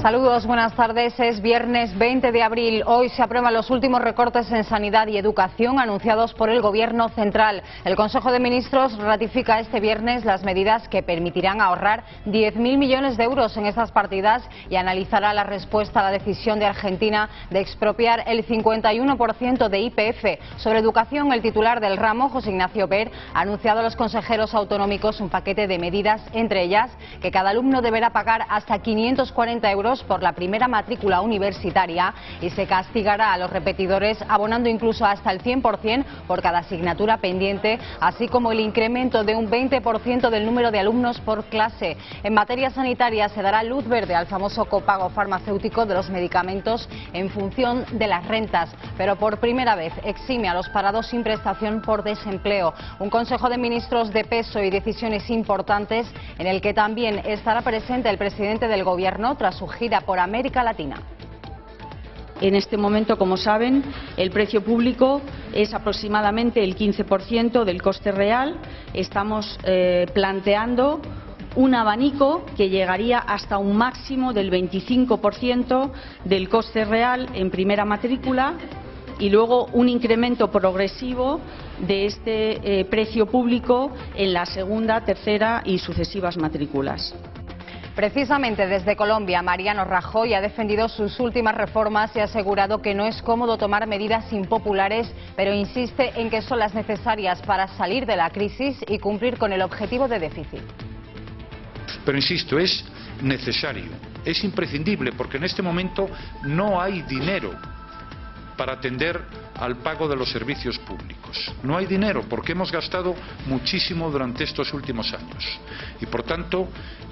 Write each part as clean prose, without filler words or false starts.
Saludos, buenas tardes. Es viernes 20 de abril. Hoy se aprueban los últimos recortes en sanidad y educación anunciados por el Gobierno central. El Consejo de Ministros ratifica este viernes las medidas que permitirán ahorrar 10.000 millones de euros en estas partidas y analizará la respuesta a la decisión de Argentina de expropiar el 51% de YPF. Sobre educación, el titular del ramo, José Ignacio Per, ha anunciado a los consejeros autonómicos un paquete de medidas, entre ellas que cada alumno deberá pagar hasta 540 euros por la primera matrícula universitaria y se castigará a los repetidores abonando incluso hasta el 100% por cada asignatura pendiente, así como el incremento de un 20% del número de alumnos por clase. En materia sanitaria se dará luz verde al famoso copago farmacéutico de los medicamentos en función de las rentas, pero por primera vez exime a los parados sin prestación por desempleo. Un Consejo de Ministros de peso y decisiones importantes en el que también estará presente el presidente del Gobierno tras su gira por América Latina. En este momento, como saben, el precio público es aproximadamente el 15% del coste real. Estamos planteando un abanico que llegaría hasta un máximo del 25% del coste real en primera matrícula y luego un incremento progresivo de este precio público en la segunda, tercera y sucesivas matrículas. Precisamente desde Colombia, Mariano Rajoy ha defendido sus últimas reformas y ha asegurado que no es cómodo tomar medidas impopulares, pero insiste en que son las necesarias para salir de la crisis y cumplir con el objetivo de déficit. Pero insisto, es necesario, es imprescindible, porque en este momento no hay dinero para atender al pago de los servicios públicos. No hay dinero porque hemos gastado muchísimo durante estos últimos años. Y por tanto,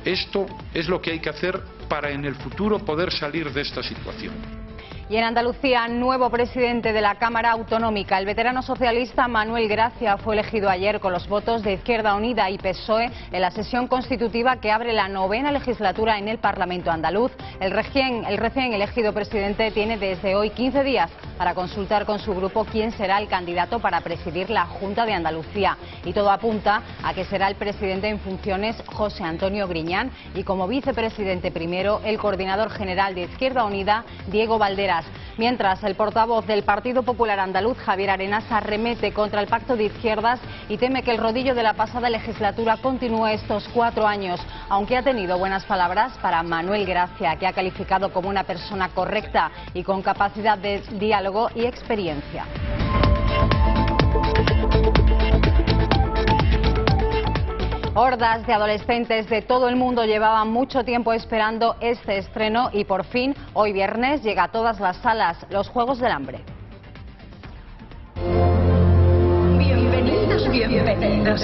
esto es lo que hay que hacer para en el futuro poder salir de esta situación. Y en Andalucía, nuevo presidente de la Cámara Autonómica. El veterano socialista Manuel Gracia fue elegido ayer con los votos de Izquierda Unida y PSOE en la sesión constitutiva que abre la 9ª legislatura en el Parlamento andaluz. El recién elegido presidente tiene desde hoy 15 días para consultar con su grupo quién será el candidato para presidir la Junta de Andalucía. Y todo apunta a que será el presidente en funciones José Antonio Griñán y como vicepresidente primero el coordinador general de Izquierda Unida, Diego Valderas. Mientras, el portavoz del Partido Popular andaluz, Javier Arenas, arremete contra el pacto de izquierdas y teme que el rodillo de la pasada legislatura continúe estos 4 años, aunque ha tenido buenas palabras para Manuel Gracia, que ha calificado como una persona correcta y con capacidad de diálogo y experiencia. Hordas de adolescentes de todo el mundo llevaban mucho tiempo esperando este estreno y por fin, hoy viernes, llega a todas las salas, Los Juegos del Hambre. Bienvenidos, bienvenidos.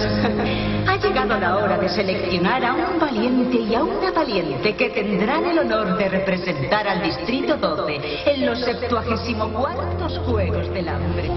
Ha llegado la hora de seleccionar a un valiente y a una valiente que tendrán el honor de representar al Distrito 12 en los 74º Juegos del Hambre.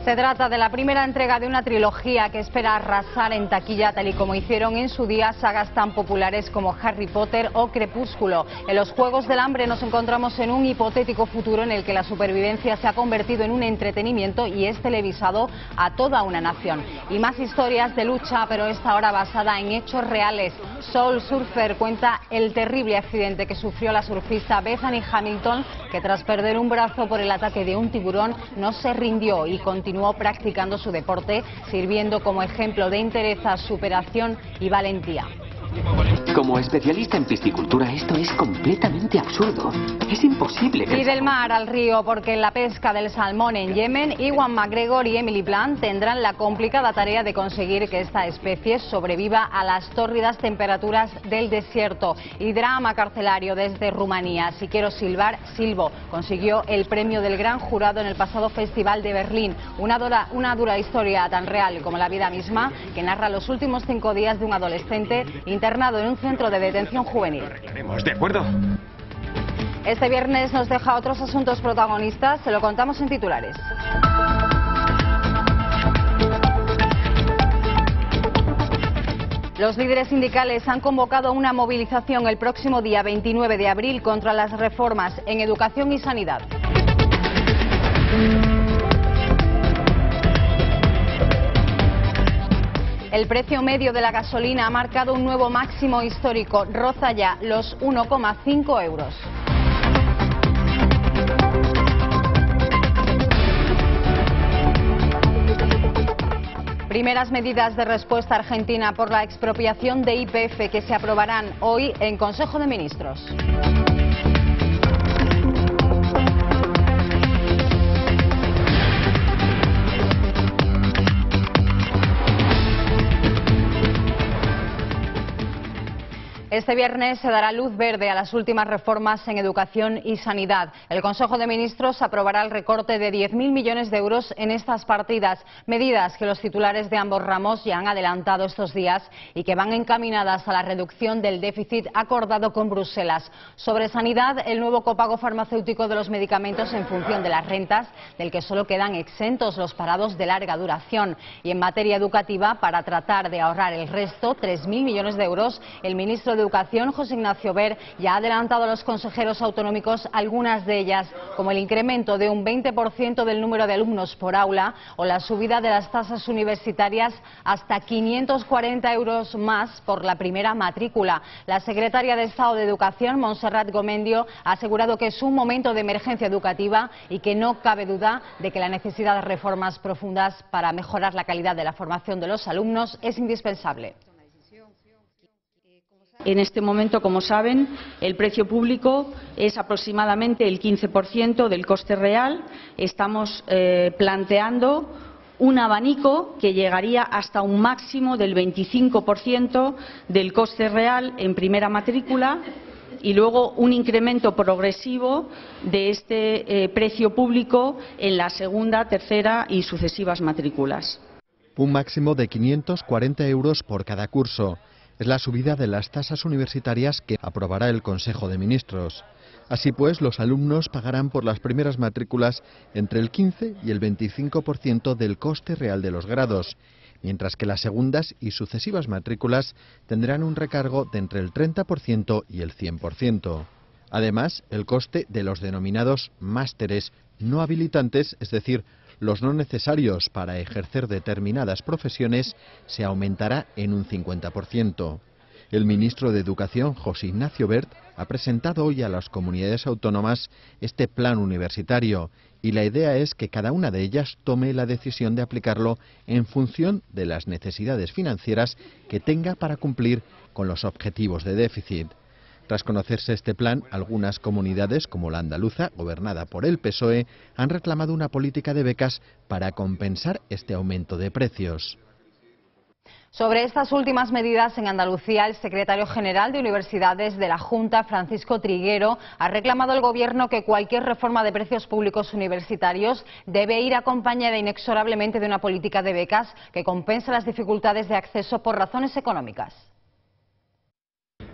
Se trata de la primera entrega de una trilogía que espera arrasar en taquilla, tal y como hicieron en su día sagas tan populares como Harry Potter o Crepúsculo. En los Juegos del Hambre nos encontramos en un hipotético futuro en el que la supervivencia se ha convertido en un entretenimiento y es televisado a toda una nación. Y más historias de lucha, pero esta ahora basada en hechos reales. Soul Surfer cuenta el terrible accidente que sufrió la surfista Bethany Hamilton, que tras perder un brazo por el ataque de un tiburón no se rindió y continuó practicando su deporte, sirviendo como ejemplo de entereza, superación y valentía. Como especialista en piscicultura, esto es completamente absurdo. Es imposible que... Y del mar al río, porque en la pesca del salmón en Yemen, Ewan McGregor y Emily Blunt tendrán la complicada tarea de conseguir que esta especie sobreviva a las tórridas temperaturas del desierto. Y drama carcelario desde Rumanía. Si quiero silbar, silbo. Consiguió el premio del gran jurado en el pasado Festival de Berlín. Una dura historia tan real como la vida misma, que narra los últimos 5 días de un adolescente internado en un centro de detención juvenil. ¿De acuerdo? Este viernes nos deja otros asuntos protagonistas, se lo contamos en titulares. Los líderes sindicales han convocado una movilización el próximo día 29 de abril contra las reformas en educación y sanidad. El precio medio de la gasolina ha marcado un nuevo máximo histórico, roza ya los 1,5 euros. Primeras medidas de respuesta argentina por la expropiación de YPF que se aprobarán hoy en Consejo de Ministros. Este viernes se dará luz verde a las últimas reformas en educación y sanidad. El Consejo de Ministros aprobará el recorte de 10.000 millones de euros en estas partidas, medidas que los titulares de ambos ramos ya han adelantado estos días y que van encaminadas a la reducción del déficit acordado con Bruselas. Sobre sanidad, el nuevo copago farmacéutico de los medicamentos en función de las rentas, del que solo quedan exentos los parados de larga duración. Y en materia educativa, para tratar de ahorrar el resto, 3.000 millones de euros, el ministro de Educación, José Ignacio Wert, ya ha adelantado a los consejeros autonómicos algunas de ellas, como el incremento de un 20% del número de alumnos por aula o la subida de las tasas universitarias hasta 540 euros más por la primera matrícula. La secretaria de Estado de Educación, Montserrat Gomendio, ha asegurado que es un momento de emergencia educativa y que no cabe duda de que la necesidad de reformas profundas para mejorar la calidad de la formación de los alumnos es indispensable. En este momento, como saben, el precio público es aproximadamente el 15% del coste real. Estamos planteando un abanico que llegaría hasta un máximo del 25% del coste real en primera matrícula y luego un incremento progresivo de este precio público en la segunda, tercera y sucesivas matrículas. Un máximo de 540 euros por cada curso. Es la subida de las tasas universitarias que aprobará el Consejo de Ministros. Así pues, los alumnos pagarán por las primeras matrículas entre el 15 y el 25% del coste real de los grados, mientras que las segundas y sucesivas matrículas tendrán un recargo de entre el 30% y el 100%. Además, el coste de los denominados másteres no habilitantes, es decir, los no necesarios para ejercer determinadas profesiones, se aumentará en un 50%. El ministro de Educación, José Ignacio Wert, ha presentado hoy a las comunidades autónomas este plan universitario y la idea es que cada una de ellas tome la decisión de aplicarlo en función de las necesidades financieras que tenga para cumplir con los objetivos de déficit. Tras conocerse este plan, algunas comunidades, como la andaluza, gobernada por el PSOE, han reclamado una política de becas para compensar este aumento de precios. Sobre estas últimas medidas en Andalucía, el secretario general de Universidades de la Junta, Francisco Triguero, ha reclamado al Gobierno que cualquier reforma de precios públicos universitarios debe ir acompañada inexorablemente de una política de becas que compense las dificultades de acceso por razones económicas.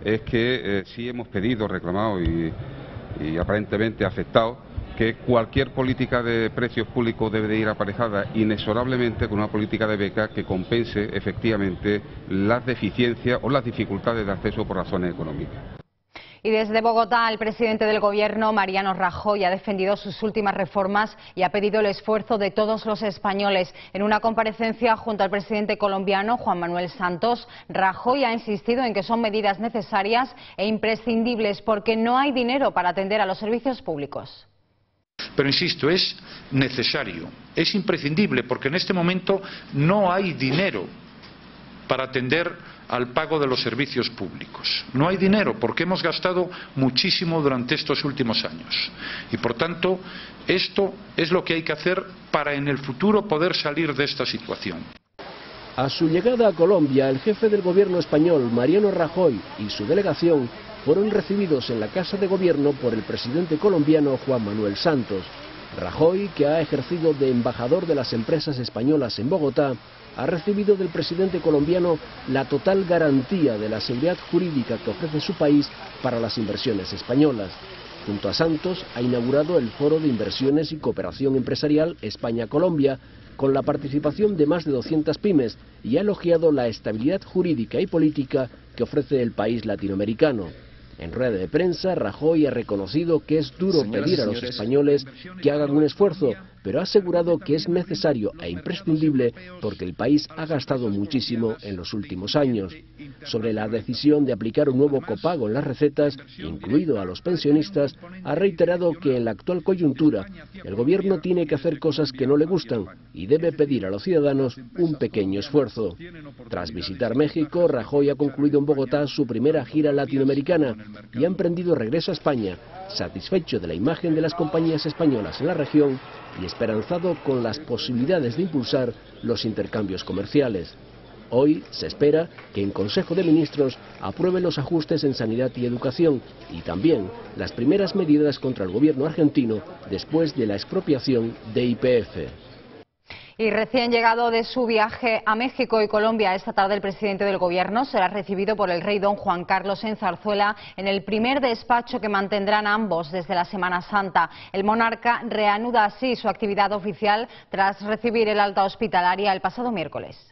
Es que sí hemos pedido, reclamado y aparentemente aceptado que cualquier política de precios públicos debe de ir aparejada inexorablemente con una política de beca que compense efectivamente las deficiencias o las dificultades de acceso por razones económicas. Y desde Bogotá, el presidente del Gobierno, Mariano Rajoy, ha defendido sus últimas reformas y ha pedido el esfuerzo de todos los españoles. En una comparecencia junto al presidente colombiano, Juan Manuel Santos, Rajoy ha insistido en que son medidas necesarias e imprescindibles porque no hay dinero para atender a los servicios públicos. Pero insisto, es necesario, es imprescindible porque en este momento no hay dinero para atender al pago de los servicios públicos. No hay dinero porque hemos gastado muchísimo durante estos últimos años. Y por tanto, esto es lo que hay que hacer para en el futuro poder salir de esta situación. A su llegada a Colombia, el jefe del gobierno español, Mariano Rajoy, y su delegación fueron recibidos en la Casa de Gobierno por el presidente colombiano Juan Manuel Santos. Rajoy, que ha ejercido de embajador de las empresas españolas en Bogotá, ha recibido del presidente colombiano la total garantía de la seguridad jurídica que ofrece su país para las inversiones españolas. Junto a Santos, ha inaugurado el Foro de Inversiones y Cooperación Empresarial España-Colombia, con la participación de más de 200 pymes, y ha elogiado la estabilidad jurídica y política que ofrece el país latinoamericano. En rueda de prensa, Rajoy ha reconocido que es duro pedir a los españoles que hagan un esfuerzo, pero ha asegurado que es necesario e imprescindible porque el país ha gastado muchísimo en los últimos años. Sobre la decisión de aplicar un nuevo copago en las recetas, incluido a los pensionistas, ha reiterado que en la actual coyuntura el gobierno tiene que hacer cosas que no le gustan y debe pedir a los ciudadanos un pequeño esfuerzo. Tras visitar México, Rajoy ha concluido en Bogotá su primera gira latinoamericana y ha emprendido regreso a España, satisfecho de la imagen de las compañías españolas en la región y esperanzado con las posibilidades de impulsar los intercambios comerciales. Hoy se espera que en Consejo de Ministros apruebe los ajustes en sanidad y educación y también las primeras medidas contra el gobierno argentino después de la expropiación de YPF. Y recién llegado de su viaje a México y Colombia, esta tarde el presidente del Gobierno será recibido por el rey don Juan Carlos en Zarzuela en el primer despacho que mantendrán ambos desde la Semana Santa. El monarca reanuda así su actividad oficial tras recibir el alta hospitalaria el pasado miércoles.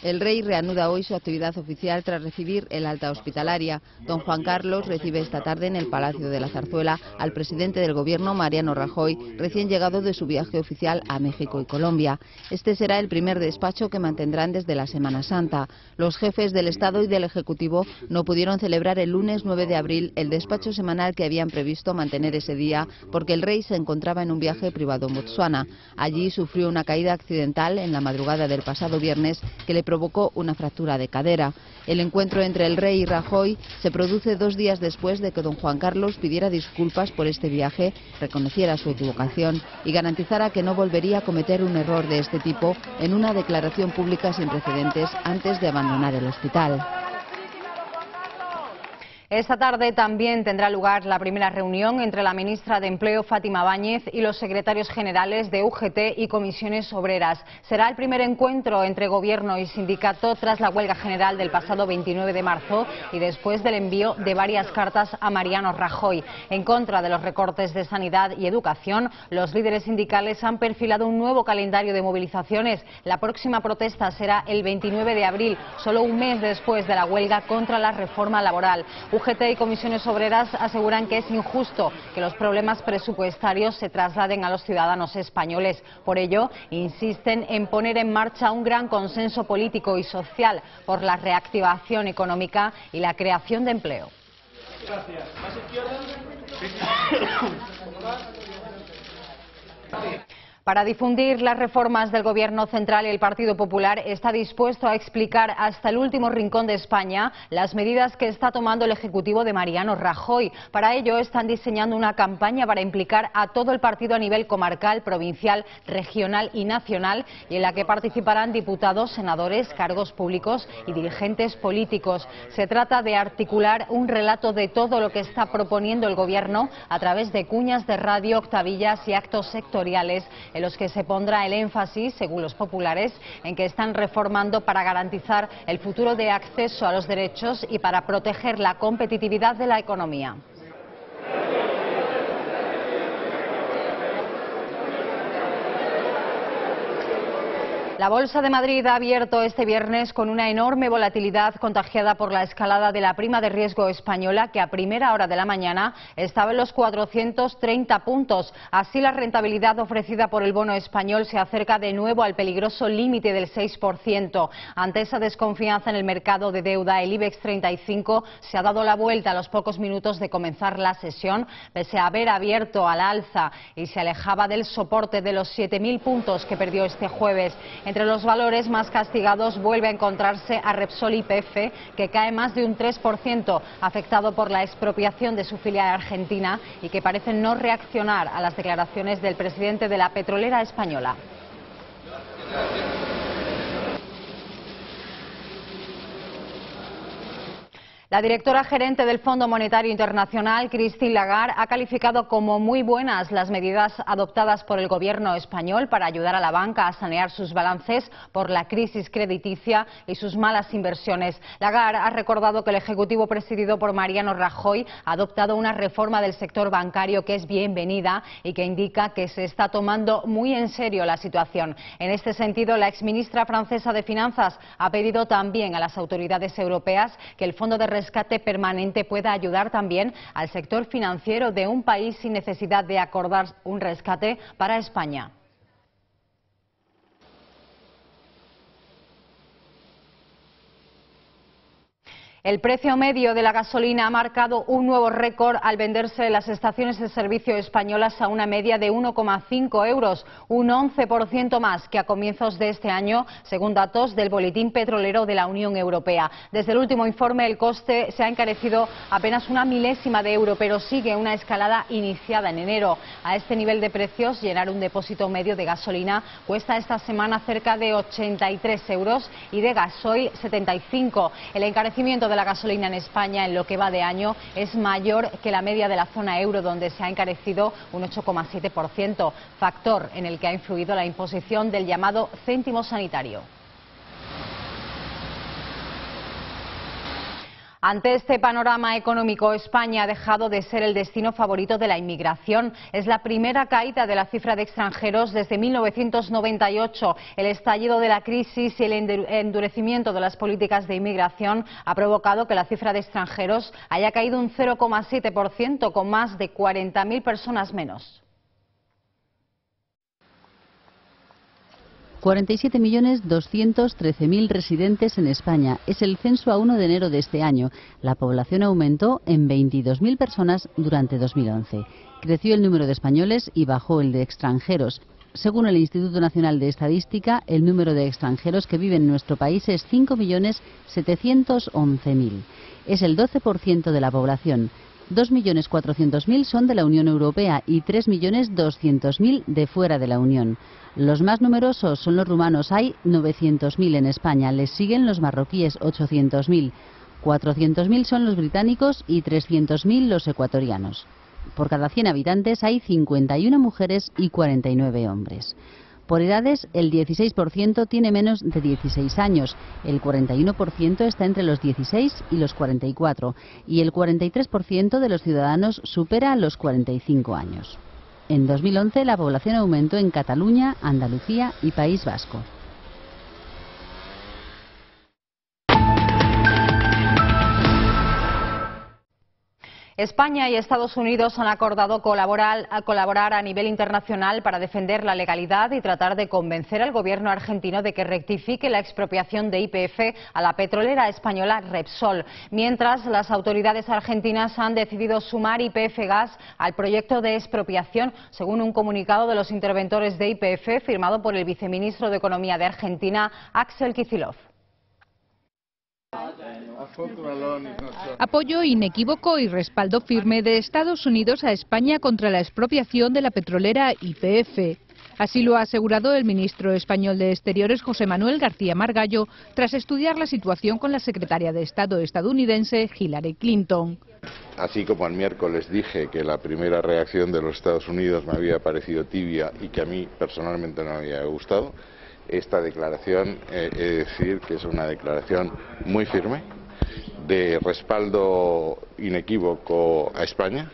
El rey reanuda hoy su actividad oficial tras recibir el alta hospitalaria. Don Juan Carlos recibe esta tarde en el Palacio de la Zarzuela al presidente del Gobierno, Mariano Rajoy, recién llegado de su viaje oficial a México y Colombia. Este será el primer despacho que mantendrán desde la Semana Santa. Los jefes del Estado y del Ejecutivo no pudieron celebrar el lunes 9 de abril el despacho semanal que habían previsto mantener ese día porque el rey se encontraba en un viaje privado en Botsuana. Allí sufrió una caída accidental en la madrugada del pasado viernes que le provocó una fractura de cadera. El encuentro entre el rey y Rajoy se produce 2 días después de que don Juan Carlos pidiera disculpas por este viaje, reconociera su equivocación y garantizara que no volvería a cometer un error de este tipo en una declaración pública sin precedentes antes de abandonar el hospital. Esta tarde también tendrá lugar la primera reunión entre la ministra de Empleo, Fátima Báñez, y los secretarios generales de UGT y comisiones obreras. Será el primer encuentro entre gobierno y sindicato tras la huelga general del pasado 29 de marzo y después del envío de varias cartas a Mariano Rajoy. En contra de los recortes de sanidad y educación, los líderes sindicales han perfilado un nuevo calendario de movilizaciones. La próxima protesta será el 29 de abril, solo un mes después de la huelga contra la reforma laboral. UGT y comisiones obreras aseguran que es injusto que los problemas presupuestarios se trasladen a los ciudadanos españoles. Por ello, insisten en poner en marcha un gran consenso político y social por la reactivación económica y la creación de empleo. Gracias. ¿Más izquierda? Para difundir las reformas del Gobierno central, el Partido Popular está dispuesto a explicar hasta el último rincón de España las medidas que está tomando el Ejecutivo de Mariano Rajoy. Para ello están diseñando una campaña para implicar a todo el partido a nivel comarcal, provincial, regional y nacional, y en la que participarán diputados, senadores, cargos públicos y dirigentes políticos. Se trata de articular un relato de todo lo que está proponiendo el Gobierno a través de cuñas de radio, octavillas y actos sectoriales, en los que se pondrá el énfasis, según los populares, en que están reformando para garantizar el futuro de acceso a los derechos y para proteger la competitividad de la economía. La Bolsa de Madrid ha abierto este viernes con una enorme volatilidad contagiada por la escalada de la prima de riesgo española, que a primera hora de la mañana estaba en los 430 puntos. Así, la rentabilidad ofrecida por el bono español se acerca de nuevo al peligroso límite del 6%. Ante esa desconfianza en el mercado de deuda, el IBEX 35 se ha dado la vuelta a los pocos minutos de comenzar la sesión, pese a haber abierto al alza, y se alejaba del soporte de los 7.000 puntos que perdió este jueves. Entre los valores más castigados vuelve a encontrarse a Repsol YPF, que cae más de un 3%, afectado por la expropiación de su filial argentina y que parece no reaccionar a las declaraciones del presidente de la petrolera española. La directora gerente del Fondo Monetario Internacional, Christine Lagarde, ha calificado como muy buenas las medidas adoptadas por el Gobierno español para ayudar a la banca a sanear sus balances por la crisis crediticia y sus malas inversiones. Lagarde ha recordado que el Ejecutivo presidido por Mariano Rajoy ha adoptado una reforma del sector bancario que es bienvenida y que indica que se está tomando muy en serio la situación. En este sentido, la exministra francesa de Finanzas ha pedido también a las autoridades europeas que el Fondo de rescate permanente pueda ayudar también al sector financiero de un país sin necesidad de acordar un rescate para España. El precio medio de la gasolina ha marcado un nuevo récord al venderse en las estaciones de servicio españolas a una media de 1,5 euros, un 11% más que a comienzos de este año, según datos del Boletín Petrolero de la Unión Europea. Desde el último informe, el coste se ha encarecido apenas una milésima de euro, pero sigue una escalada iniciada en enero. A este nivel de precios, llenar un depósito medio de gasolina cuesta esta semana cerca de 83 euros y de gasoil 75. El encarecimiento de la gasolina en España en lo que va de año es mayor que la media de la zona euro, donde se ha encarecido un 8,7%, factor en el que ha influido la imposición del llamado céntimo sanitario. Ante este panorama económico, España ha dejado de ser el destino favorito de la inmigración. Es la primera caída de la cifra de extranjeros desde 1998. El estallido de la crisis y el endurecimiento de las políticas de inmigración ha provocado que la cifra de extranjeros haya caído un 0,7%, con más de 40.000 personas menos. 47.213.000 residentes en España. Es el censo a 1 de enero de este año. La población aumentó en 22.000 personas durante 2011. Creció el número de españoles y bajó el de extranjeros. Según el Instituto Nacional de Estadística, el número de extranjeros que viven en nuestro país es 5.711.000. Es el 12% de la población. 2.400.000 son de la Unión Europea y 3.200.000 de fuera de la Unión. Los más numerosos son los rumanos, hay 900.000 en España, les siguen los marroquíes, 800.000, 400.000 son los británicos y 300.000 los ecuatorianos. Por cada 100 habitantes hay 51 mujeres y 49 hombres. Por edades, el 16% tiene menos de 16 años, el 41% está entre los 16 y los 44 y el 43% de los ciudadanos supera los 45 años. En 2011 la población aumentó en Cataluña, Andalucía y País Vasco. España y Estados Unidos han acordado colaborar a nivel internacional para defender la legalidad y tratar de convencer al gobierno argentino de que rectifique la expropiación de YPF a la petrolera española Repsol. Mientras, las autoridades argentinas han decidido sumar YPF Gas al proyecto de expropiación, según un comunicado de los interventores de YPF firmado por el viceministro de Economía de Argentina, Axel Kicillof. Apoyo inequívoco y respaldo firme de Estados Unidos a España contra la expropiación de la petrolera YPF. Así lo ha asegurado el ministro español de Exteriores, José Manuel García Margallo, tras estudiar la situación con la secretaria de Estado estadounidense, Hillary Clinton. Así como el miércoles dije que la primera reacción de los Estados Unidos me había parecido tibia y que a mí personalmente no me había gustado, esta declaración, he de decir que es una declaración muy firme, de respaldo inequívoco a España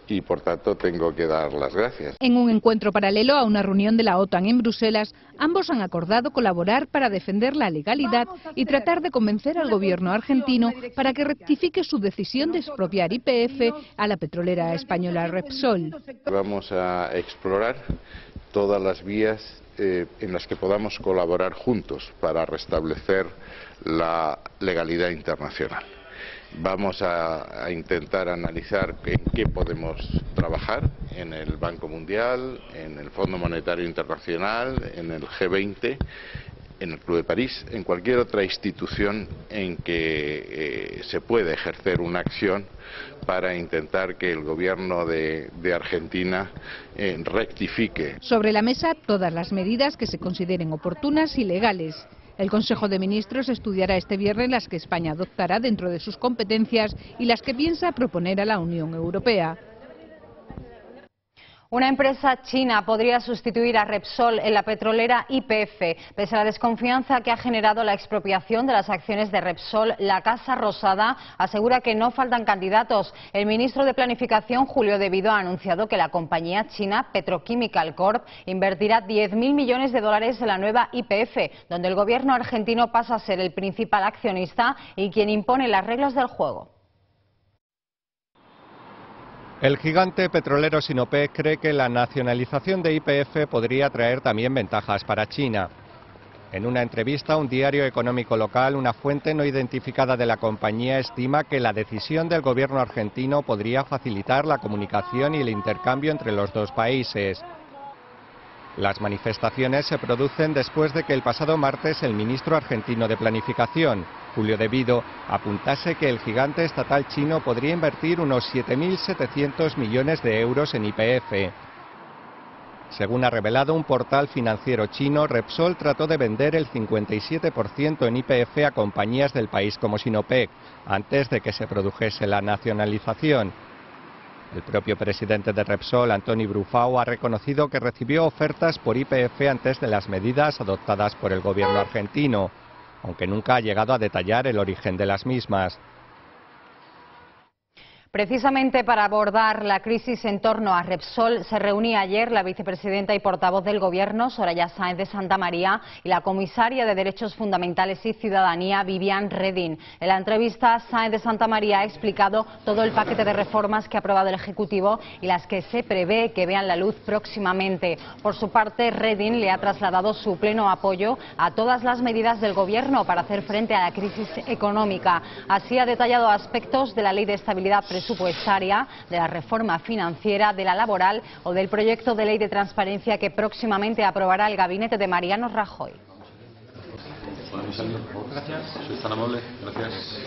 y por tanto tengo que dar las gracias. En un encuentro paralelo a una reunión de la OTAN en Bruselas, ambos han acordado colaborar para defender la legalidad y tratar de convencer al gobierno argentino para que rectifique su decisión de expropiar YPF a la petrolera española Repsol. Vamos a explorar todas las vías en las que podamos colaborar juntos para restablecer la legalidad internacional. Vamos a intentar analizar en qué podemos trabajar en el Banco Mundial, en el Fondo Monetario Internacional, en el G20, en el Club de París, en cualquier otra institución en que se pueda ejercer una acción para intentar que el gobierno de Argentina rectifique. Sobre la mesa todas las medidas que se consideren oportunas y legales. El Consejo de Ministros estudiará este viernes las que España adoptará dentro de sus competencias y las que piensa proponer a la Unión Europea. Una empresa china podría sustituir a Repsol en la petrolera YPF. Pese a la desconfianza que ha generado la expropiación de las acciones de Repsol, la Casa Rosada asegura que no faltan candidatos. El ministro de Planificación, Julio De Vido, ha anunciado que la compañía china Petrochemical Corp invertirá 10.000 millones de dólares en la nueva YPF, donde el gobierno argentino pasa a ser el principal accionista y quien impone las reglas del juego. El gigante petrolero Sinopec cree que la nacionalización de YPF podría traer también ventajas para China. En una entrevista a un diario económico local, una fuente no identificada de la compañía estima que la decisión del gobierno argentino podría facilitar la comunicación y el intercambio entre los dos países. Las manifestaciones se producen después de que el pasado martes el ministro argentino de Planificación, Julio De Vido, apuntase que el gigante estatal chino podría invertir unos 7.700 millones de euros en YPF. Según ha revelado un portal financiero chino, Repsol trató de vender el 57% en YPF a compañías del país como Sinopec, antes de que se produjese la nacionalización. El propio presidente de Repsol, Antoni Brufau, ha reconocido que recibió ofertas por YPF antes de las medidas adoptadas por el gobierno argentino, aunque nunca ha llegado a detallar el origen de las mismas. Precisamente para abordar la crisis en torno a Repsol se reunía ayer la vicepresidenta y portavoz del Gobierno, Soraya Sáenz de Santamaría, y la comisaria de Derechos Fundamentales y Ciudadanía, Viviane Reding. En la entrevista, Sáenz de Santamaría ha explicado todo el paquete de reformas que ha aprobado el Ejecutivo y las que se prevé que vean la luz próximamente. Por su parte, Reding le ha trasladado su pleno apoyo a todas las medidas del Gobierno para hacer frente a la crisis económica. Así ha detallado aspectos de la Ley de Estabilidad Presupuestaria, de la reforma financiera, de la laboral o del proyecto de ley de transparencia que próximamente aprobará el gabinete de Mariano Rajoy. Gracias. Soy tan amable. Gracias.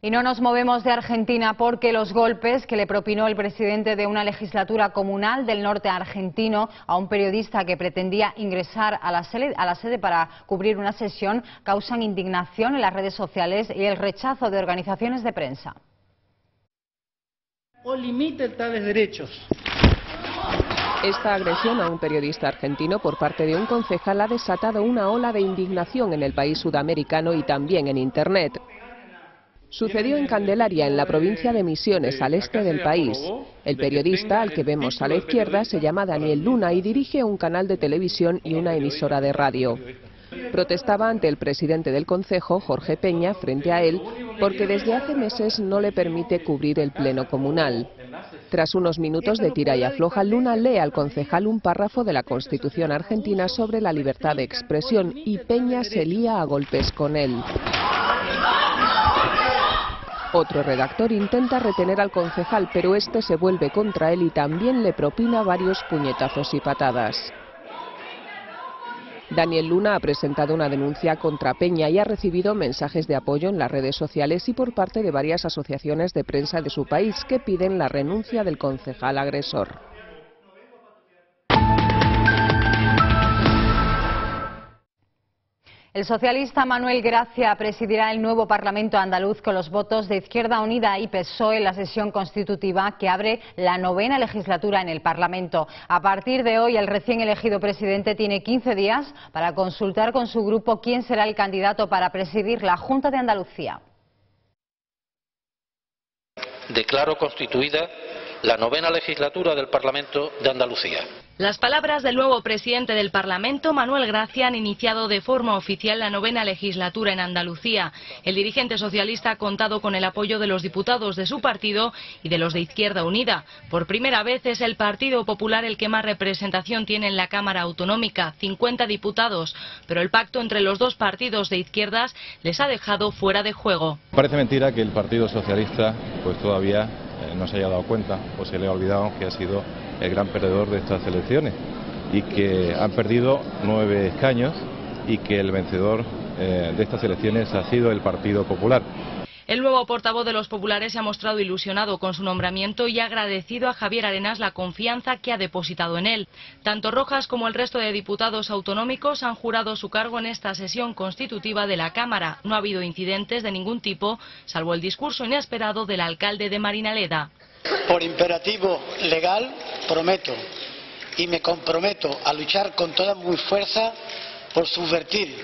Y no nos movemos de Argentina porque los golpes que le propinó el presidente de una legislatura comunal del norte argentino a un periodista que pretendía ingresar a la sede para cubrir una sesión causan indignación en las redes sociales y el rechazo de organizaciones de prensa. O limite tales derechos. Esta agresión a un periodista argentino por parte de un concejal ha desatado una ola de indignación en el país sudamericano y también en Internet. Sucedió en Candelaria, en la provincia de Misiones, al este del país. El periodista, al que vemos a la izquierda, se llama Daniel Luna y dirige un canal de televisión y una emisora de radio. Protestaba ante el presidente del concejo, Jorge Peña, frente a él, porque desde hace meses no le permite cubrir el pleno comunal. Tras unos minutos de tira y afloja, Luna lee al concejal un párrafo de la Constitución argentina sobre la libertad de expresión y Peña se lía a golpes con él. Otro redactor intenta retener al concejal, pero este se vuelve contra él y también le propina varios puñetazos y patadas. Daniel Luna ha presentado una denuncia contra Peña y ha recibido mensajes de apoyo en las redes sociales y por parte de varias asociaciones de prensa de su país que piden la renuncia del concejal agresor. El socialista Manuel Gracia presidirá el nuevo Parlamento andaluz con los votos de Izquierda Unida y PSOE en la sesión constitutiva que abre la 9ª legislatura en el Parlamento. A partir de hoy, el recién elegido presidente tiene 15 días para consultar con su grupo quién será el candidato para presidir la Junta de Andalucía. Declaro constituida la 9ª legislatura del Parlamento de Andalucía. Las palabras del nuevo presidente del Parlamento, Manuel Gracia, han iniciado de forma oficial la 9ª legislatura en Andalucía. El dirigente socialista ha contado con el apoyo de los diputados de su partido y de los de Izquierda Unida. Por primera vez es el Partido Popular el que más representación tiene en la Cámara Autonómica, 50 diputados, pero el pacto entre los dos partidos de izquierdas les ha dejado fuera de juego. Parece mentira que el Partido Socialista pues todavía no se haya dado cuenta o se le ha olvidado que ha sido el gran perdedor de estas elecciones y que han perdido 9 escaños y que el vencedor de estas elecciones ha sido el Partido Popular. El nuevo portavoz de los populares se ha mostrado ilusionado con su nombramiento y ha agradecido a Javier Arenas la confianza que ha depositado en él. Tanto Rojas como el resto de diputados autonómicos han jurado su cargo en esta sesión constitutiva de la Cámara. No ha habido incidentes de ningún tipo, salvo el discurso inesperado del alcalde de Marinaleda. Por imperativo legal, prometo y me comprometo a luchar con toda mi fuerza por subvertir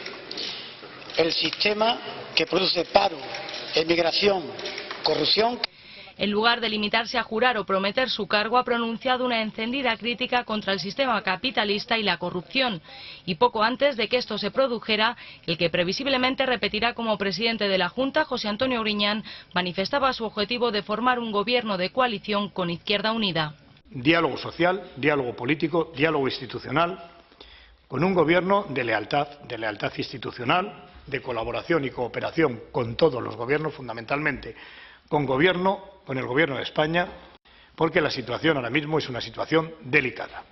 el sistema que produce paro, emigración, corrupción. En lugar de limitarse a jurar o prometer su cargo, ha pronunciado una encendida crítica contra el sistema capitalista y la corrupción. Y poco antes de que esto se produjera, el que previsiblemente repetirá como presidente de la Junta, José Antonio Griñán, manifestaba su objetivo de formar un gobierno de coalición con Izquierda Unida. Diálogo social, diálogo político, diálogo institucional, con un gobierno de lealtad institucional, de colaboración y cooperación con todos los gobiernos, fundamentalmente con el Gobierno de España, porque la situación ahora mismo es una situación delicada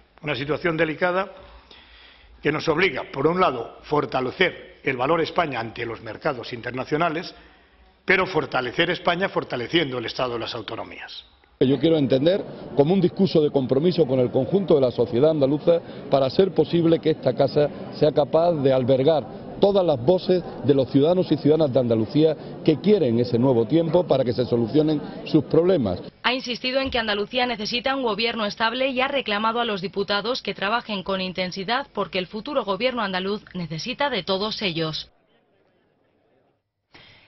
que nos obliga, por un lado, a fortalecer el valor España ante los mercados internacionales, pero fortalecer España fortaleciendo el Estado de las autonomías. Yo quiero entender como un discurso de compromiso con el conjunto de la sociedad andaluza para hacer posible que esta casa sea capaz de albergar todas las voces de los ciudadanos y ciudadanas de Andalucía que quieren ese nuevo tiempo para que se solucionen sus problemas. Ha insistido en que Andalucía necesita un gobierno estable y ha reclamado a los diputados que trabajen con intensidad porque el futuro gobierno andaluz necesita de todos ellos.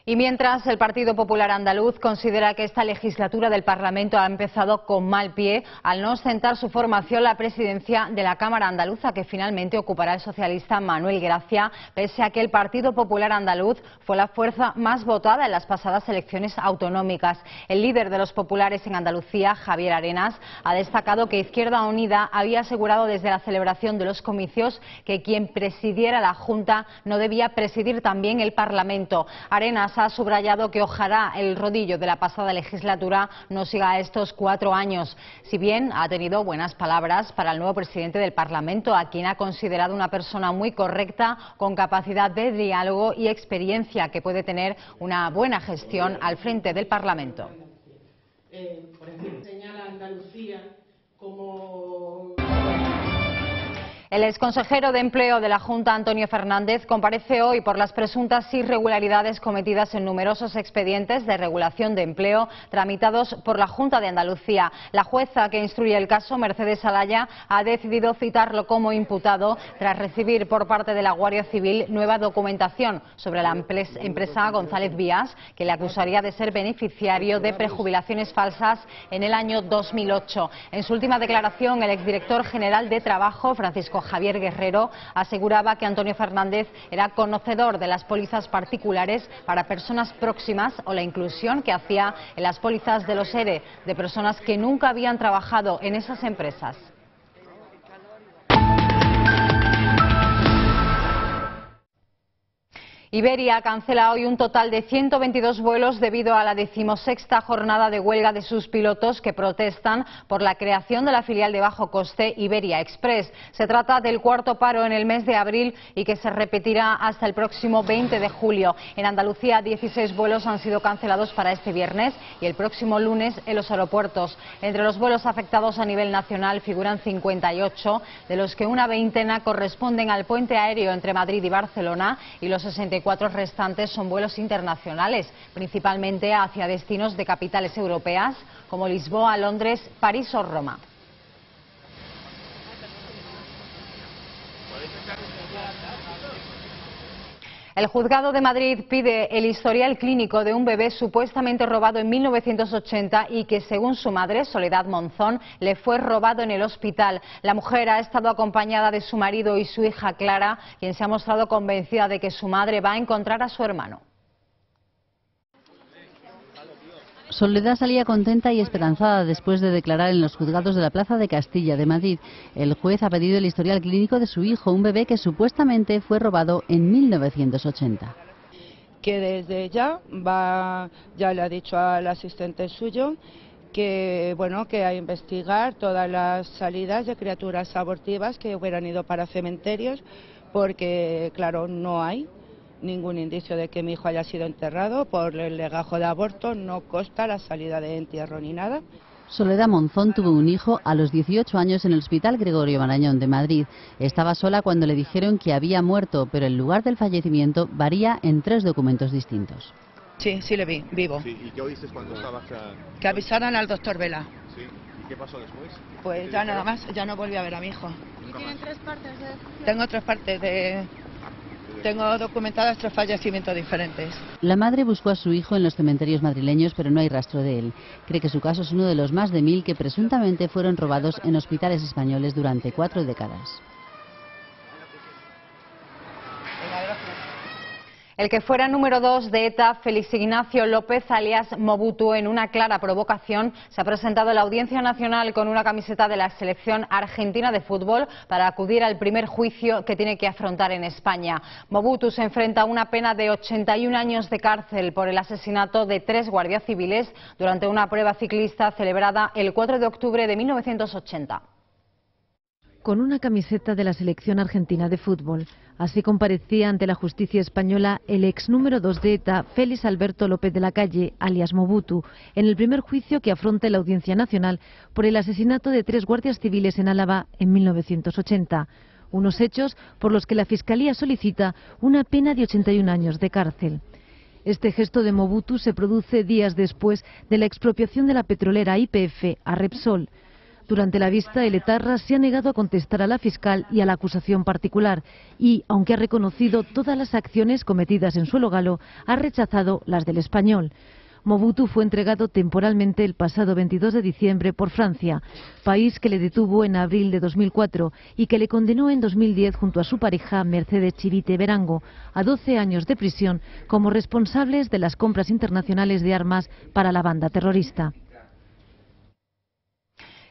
Y mientras el Partido Popular Andaluz considera que esta legislatura del Parlamento ha empezado con mal pie al no ostentar su formación la presidencia de la Cámara Andaluza, que finalmente ocupará el socialista Manuel Gracia, pese a que el Partido Popular Andaluz fue la fuerza más votada en las pasadas elecciones autonómicas. El líder de los populares en Andalucía, Javier Arenas, ha destacado que Izquierda Unida había asegurado desde la celebración de los comicios que quien presidiera la Junta no debía presidir también el Parlamento. Arenas ha subrayado que ojalá el rodillo de la pasada legislatura no siga estos 4 años. Si bien ha tenido buenas palabras para el nuevo presidente del Parlamento, a quien ha considerado una persona muy correcta, con capacidad de diálogo y experiencia que puede tener una buena gestión al frente del Parlamento. Por ejemplo, señala Andalucía como... El exconsejero de Empleo de la Junta, Antonio Fernández, comparece hoy por las presuntas irregularidades cometidas en numerosos expedientes de regulación de empleo tramitados por la Junta de Andalucía. La jueza que instruye el caso, Mercedes Alaya, ha decidido citarlo como imputado tras recibir por parte de la Guardia Civil nueva documentación sobre la empresa González Vías, que le acusaría de ser beneficiario de prejubilaciones falsas en el año 2008. En su última declaración, el exdirector general de Trabajo, Francisco Javier Guerrero, aseguraba que Antonio Fernández era conocedor de las pólizas particulares para personas próximas o la inclusión que hacía en las pólizas de los ERE de personas que nunca habían trabajado en esas empresas. Iberia cancela hoy un total de 122 vuelos debido a la 16ª jornada de huelga de sus pilotos que protestan por la creación de la filial de bajo coste Iberia Express. Se trata del 4º paro en el mes de abril y que se repetirá hasta el próximo 20 de julio. En Andalucía, 16 vuelos han sido cancelados para este viernes y el próximo lunes en los aeropuertos. Entre los vuelos afectados a nivel nacional figuran 58, de los que una veintena corresponden al puente aéreo entre Madrid y Barcelona y los 64 restantes son vuelos internacionales, principalmente hacia destinos de capitales europeas como Lisboa, Londres, París o Roma. El juzgado de Madrid pide el historial clínico de un bebé supuestamente robado en 1980 y que, según su madre, Soledad Monzón, le fue robado en el hospital. La mujer ha estado acompañada de su marido y su hija Clara, quien se ha mostrado convencida de que su madre va a encontrar a su hermano. Soledad salía contenta y esperanzada después de declarar en los juzgados de la Plaza de Castilla de Madrid. El juez ha pedido el historial clínico de su hijo, un bebé que supuestamente fue robado en 1980. Que desde ya le ha dicho al asistente suyo que que a investigar todas las salidas de criaturas abortivas que hubieran ido para cementerios, porque claro, no hay ningún indicio de que mi hijo haya sido enterrado por el legajo de aborto, no consta la salida de entierro ni nada. Soledad Monzón tuvo un hijo a los 18 años en el Hospital Gregorio Marañón de Madrid. Estaba sola cuando le dijeron que había muerto, pero el lugar del fallecimiento varía en 3 documentos distintos. Sí, sí le vi, vivo. Sí, ¿y qué oíste cuando estabas...? Que avisaran al doctor Vela. Sí, ¿y qué pasó después? Pues ya nada más, ya no volví a ver a mi hijo. ¿Y tienen 3 partes Tengo 3 partes de... Tengo documentadas 3 fallecimientos diferentes. La madre buscó a su hijo en los cementerios madrileños, pero no hay rastro de él. Cree que su caso es uno de los más de 1000 que presuntamente fueron robados en hospitales españoles durante 4 décadas. El que fuera número 2 de ETA, Félix Ignacio López, alias Mobutu, en una clara provocación, se ha presentado en la Audiencia Nacional con una camiseta de la selección argentina de fútbol para acudir al primer juicio que tiene que afrontar en España. Mobutu se enfrenta a una pena de 81 años de cárcel por el asesinato de 3 guardias civiles durante una prueba ciclista celebrada el 4 de octubre de 1980. Con una camiseta de la selección argentina de fútbol. Así comparecía ante la justicia española el ex número 2 de ETA, Félix Alberto López de la Calle, alias Mobutu, en el primer juicio que afronta la Audiencia Nacional por el asesinato de 3 guardias civiles en Álava en 1980. Unos hechos por los que la Fiscalía solicita una pena de 81 años de cárcel. Este gesto de Mobutu se produce días después de la expropiación de la petrolera YPF a Repsol. Durante la vista, el etarra se ha negado a contestar a la fiscal y a la acusación particular y, aunque ha reconocido todas las acciones cometidas en suelo galo, ha rechazado las del español. Mobutu fue entregado temporalmente el pasado 22 de diciembre por Francia, país que le detuvo en abril de 2004 y que le condenó en 2010 junto a su pareja Mercedes Chivite Berango a 12 años de prisión como responsables de las compras internacionales de armas para la banda terrorista.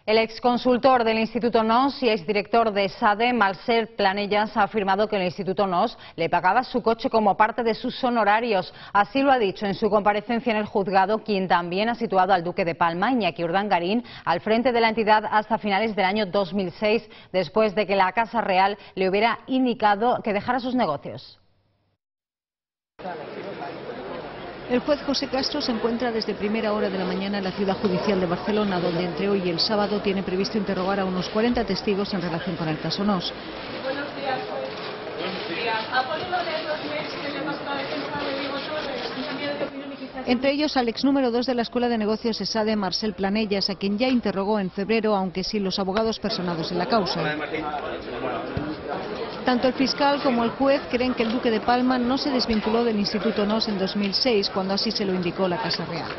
El exconsultor del Instituto NOS y exdirector de SADE, Marcel Planellas, ha afirmado que el Instituto NOS le pagaba su coche como parte de sus honorarios. Así lo ha dicho en su comparecencia en el juzgado, quien también ha situado al duque de Palma, Iñaki Urdangarín, al frente de la entidad hasta finales del año 2006, después de que la Casa Real le hubiera indicado que dejara sus negocios. El juez José Castro se encuentra desde primera hora de la mañana en la Ciudad Judicial de Barcelona, donde entre hoy y el sábado tiene previsto interrogar a unos 40 testigos en relación con el caso NOS. Buenos días. Buenos días. Apoyo de los mails que le pasó a la defensa de Diego Torres, un cambio de opinión y quizás... Entre ellos al ex número 2 de la Escuela de Negocios ESADE, Marcel Planellas, a quien ya interrogó en febrero, aunque sin los abogados personados en la causa. Tanto el fiscal como el juez creen que el duque de Palma no se desvinculó del Instituto NOS en 2006, cuando así se lo indicó la Casa Real.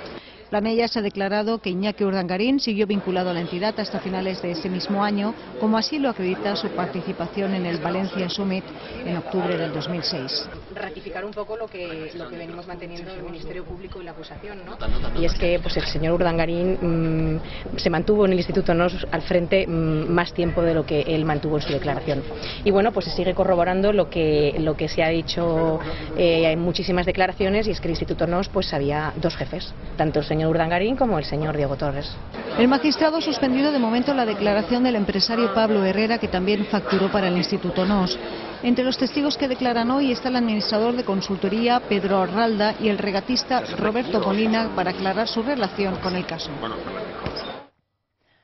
Planellas ha declarado que Iñaki Urdangarín siguió vinculado a la entidad hasta finales de ese mismo año, como así lo acredita su participación en el Valencia Summit en octubre del 2006. Ratificar un poco lo que venimos manteniendo el Ministerio Público y la acusación, ¿no? Y es que pues el señor Urdangarín se mantuvo en el Instituto NOS al frente más tiempo de lo que él mantuvo en su declaración. Y bueno, pues se sigue corroborando lo que se ha dicho en muchísimas declaraciones, y es que el Instituto NOS pues había 2 jefes, tanto el señor Urdangarín como el señor Diego Torres. El magistrado ha suspendido de momento la declaración del empresario Pablo Herrera, que también facturó para el Instituto NOS. Entre los testigos que declaran hoy está el administrador de consultoría Pedro Arralda y el regatista Roberto Molina, para aclarar su relación con el caso.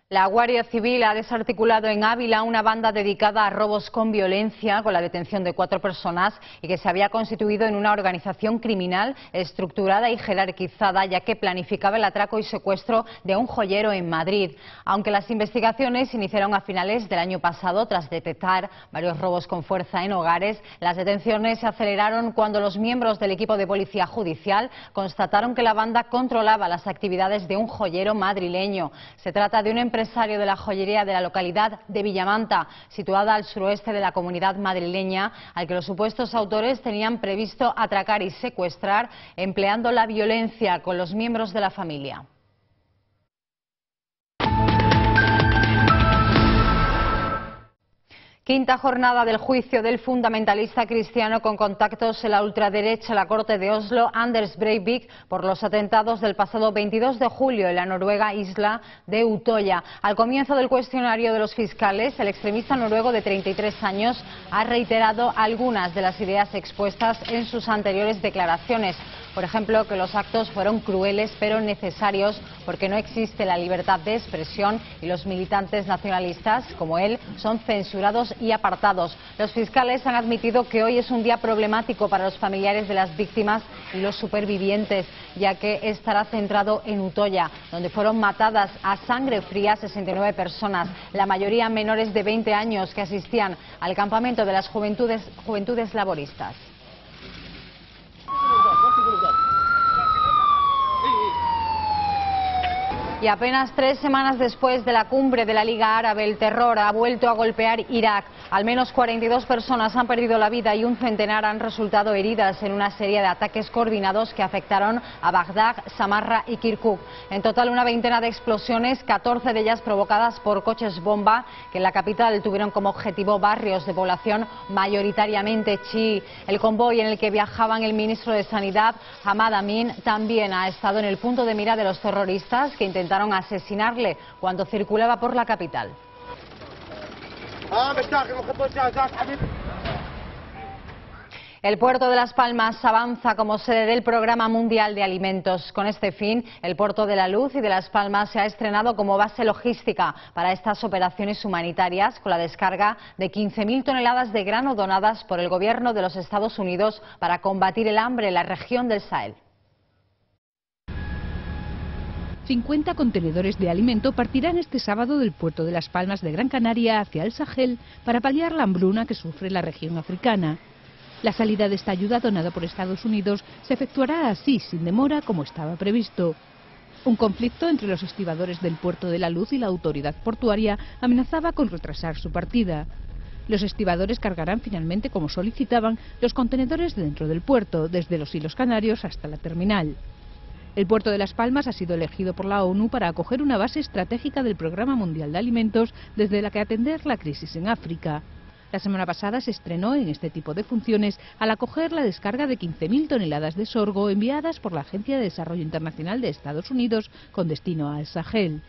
La Guardia Civil ha desarticulado en Ávila una banda dedicada a robos con violencia, con la detención de 4 personas, y que se había constituido en una organización criminal estructurada y jerarquizada, ya que planificaba el atraco y secuestro de un joyero en Madrid. Aunque las investigaciones se iniciaron a finales del año pasado, tras detectar varios robos con fuerza en hogares, las detenciones se aceleraron cuando los miembros del equipo de policía judicial constataron que la banda controlaba las actividades de un joyero madrileño. Se trata de un empresario de la joyería de la localidad de Villamanta, situada al suroeste de la comunidad madrileña, al que los supuestos autores tenían previsto atracar y secuestrar empleando la violencia con los miembros de la familia. Quinta jornada del juicio del fundamentalista cristiano con contactos en la ultraderecha en la corte de Oslo, Anders Breivik, por los atentados del pasado 22 de julio en la noruega isla de Utoya. Al comienzo del cuestionario de los fiscales, el extremista noruego de 33 años ha reiterado algunas de las ideas expuestas en sus anteriores declaraciones. Por ejemplo, que los actos fueron crueles pero necesarios porque no existe la libertad de expresión y los militantes nacionalistas, como él, son censurados y apartados. Los fiscales han admitido que hoy es un día problemático para los familiares de las víctimas y los supervivientes, ya que estará centrado en Utoya, donde fueron matadas a sangre fría 69 personas, la mayoría menores de 20 años que asistían al campamento de las Juventudes Laboristas. Y apenas 3 semanas después de la cumbre de la Liga Árabe, el terror ha vuelto a golpear Irak. Al menos 42 personas han perdido la vida y un centenar han resultado heridas en una serie de ataques coordinados que afectaron a Bagdad, Samarra y Kirkuk. En total, una veintena de explosiones, 14 de ellas provocadas por coches bomba, que en la capital tuvieron como objetivo barrios de población mayoritariamente chií. El convoy en el que viajaban el ministro de Sanidad, Hamad Amin, también ha estado en el punto de mira de los terroristas que intentaron asesinarle cuando circulaba por la capital. El puerto de Las Palmas avanza como sede del Programa Mundial de Alimentos. Con este fin, el puerto de La Luz y de Las Palmas se ha estrenado como base logística para estas operaciones humanitarias, con la descarga de 15.000 toneladas de grano donadas por el gobierno de los Estados Unidos para combatir el hambre en la región del Sahel. 50 contenedores de alimento partirán este sábado del puerto de Las Palmas de Gran Canaria hacia el Sahel para paliar la hambruna que sufre la región africana. La salida de esta ayuda donada por Estados Unidos se efectuará así, sin demora, como estaba previsto. Un conflicto entre los estibadores del puerto de La Luz y la autoridad portuaria amenazaba con retrasar su partida. Los estibadores cargarán finalmente, como solicitaban, los contenedores dentro del puerto, desde los Islos Canarios hasta la terminal. El puerto de Las Palmas ha sido elegido por la ONU para acoger una base estratégica del Programa Mundial de Alimentos desde la que atender la crisis en África. La semana pasada se estrenó en este tipo de funciones al acoger la descarga de 15.000 toneladas de sorgo enviadas por la Agencia de Desarrollo Internacional de Estados Unidos con destino al Sahel.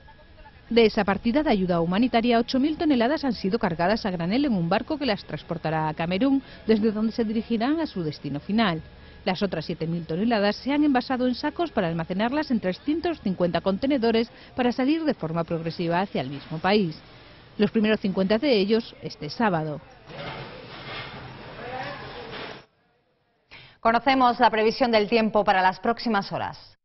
De esa partida de ayuda humanitaria, 8.000 toneladas han sido cargadas a granel en un barco que las transportará a Camerún, desde donde se dirigirán a su destino final. Las otras 7.000 toneladas se han envasado en sacos para almacenarlas en 350 contenedores para salir de forma progresiva hacia el mismo país. Los primeros 50 de ellos este sábado. Conocemos la previsión del tiempo para las próximas horas.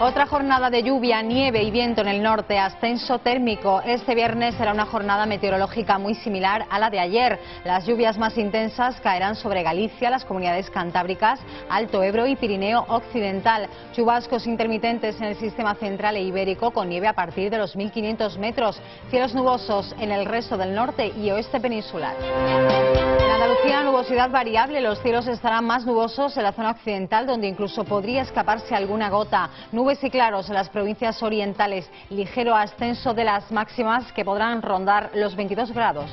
Otra jornada de lluvia, nieve y viento en el norte, ascenso térmico. Este viernes será una jornada meteorológica muy similar a la de ayer. Las lluvias más intensas caerán sobre Galicia, las comunidades cantábricas, Alto Ebro y Pirineo Occidental. Chubascos intermitentes en el sistema central e ibérico, con nieve a partir de los 1.500 metros. Cielos nubosos en el resto del norte y oeste peninsular. En Andalucía, nubosidad variable. Los cielos estarán más nubosos en la zona occidental, donde incluso podría escaparse alguna gota. Nubes y claros en las provincias orientales, ligero ascenso de las máximas que podrán rondar los 22 grados.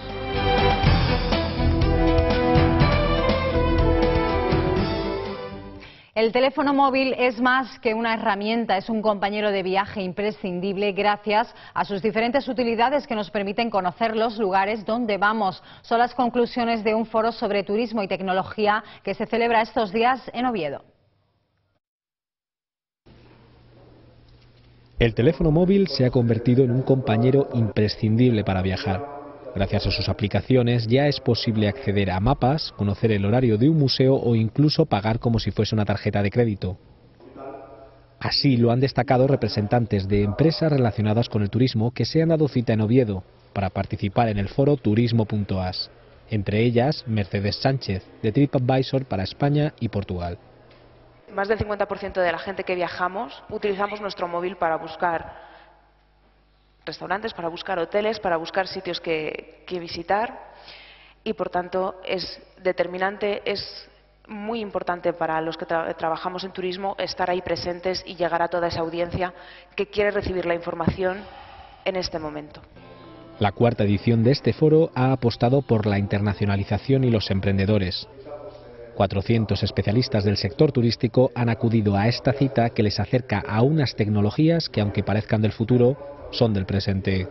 El teléfono móvil es más que una herramienta, es un compañero de viaje imprescindible gracias a sus diferentes utilidades que nos permiten conocer los lugares donde vamos. Son las conclusiones de un foro sobre turismo y tecnología que se celebra estos días en Oviedo. El teléfono móvil se ha convertido en un compañero imprescindible para viajar. Gracias a sus aplicaciones ya es posible acceder a mapas, conocer el horario de un museo o incluso pagar como si fuese una tarjeta de crédito. Así lo han destacado representantes de empresas relacionadas con el turismo que se han dado cita en Oviedo para participar en el foro turismo.as. Entre ellas, Mercedes Sánchez, de TripAdvisor para España y Portugal. Más del 50% de la gente que viajamos utilizamos nuestro móvil para buscar restaurantes, para buscar hoteles, para buscar sitios que visitar y por tanto es determinante, es muy importante para los que trabajamos en turismo estar ahí presentes y llegar a toda esa audiencia que quiere recibir la información en este momento. La cuarta edición de este foro ha apostado por la internacionalización y los emprendedores. 400 especialistas del sector turístico han acudido a esta cita que les acerca a unas tecnologías que, aunque parezcan del futuro, son del presente.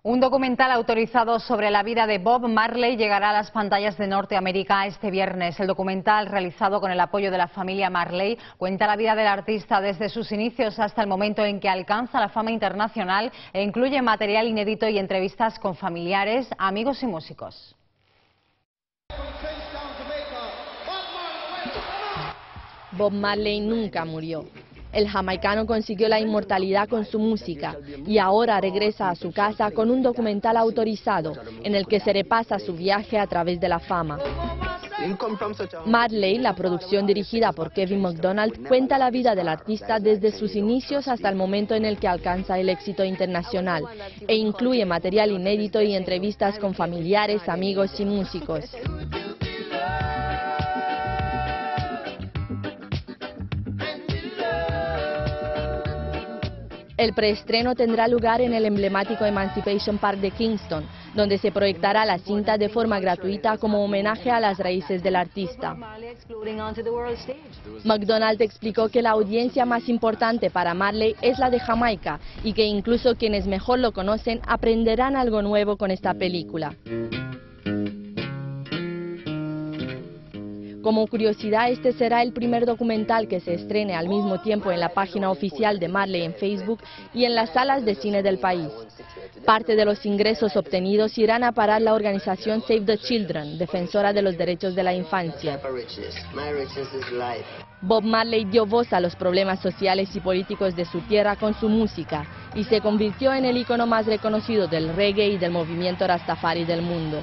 Un documental autorizado sobre la vida de Bob Marley llegará a las pantallas de Norteamérica este viernes. El documental, realizado con el apoyo de la familia Marley, cuenta la vida del artista desde sus inicios hasta el momento en que alcanza la fama internacional e incluye material inédito y entrevistas con familiares, amigos y músicos. Bob Marley nunca murió. El jamaicano consiguió la inmortalidad con su música y ahora regresa a su casa con un documental autorizado en el que se repasa su viaje a través de la fama. Marley, la producción dirigida por Kevin MacDonald, cuenta la vida del artista desde sus inicios hasta el momento en el que alcanza el éxito internacional e incluye material inédito y entrevistas con familiares, amigos y músicos. El preestreno tendrá lugar en el emblemático Emancipation Park de Kingston, donde se proyectará la cinta de forma gratuita como homenaje a las raíces del artista. MacDonald explicó que la audiencia más importante para Marley es la de Jamaica y que incluso quienes mejor lo conocen aprenderán algo nuevo con esta película. Como curiosidad, este será el primer documental que se estrene al mismo tiempo en la página oficial de Marley en Facebook y en las salas de cine del país. Parte de los ingresos obtenidos irán a parar la organización Save the Children, defensora de los derechos de la infancia. Bob Marley dio voz a los problemas sociales y políticos de su tierra con su música y se convirtió en el ícono más reconocido del reggae y del movimiento Rastafari del mundo.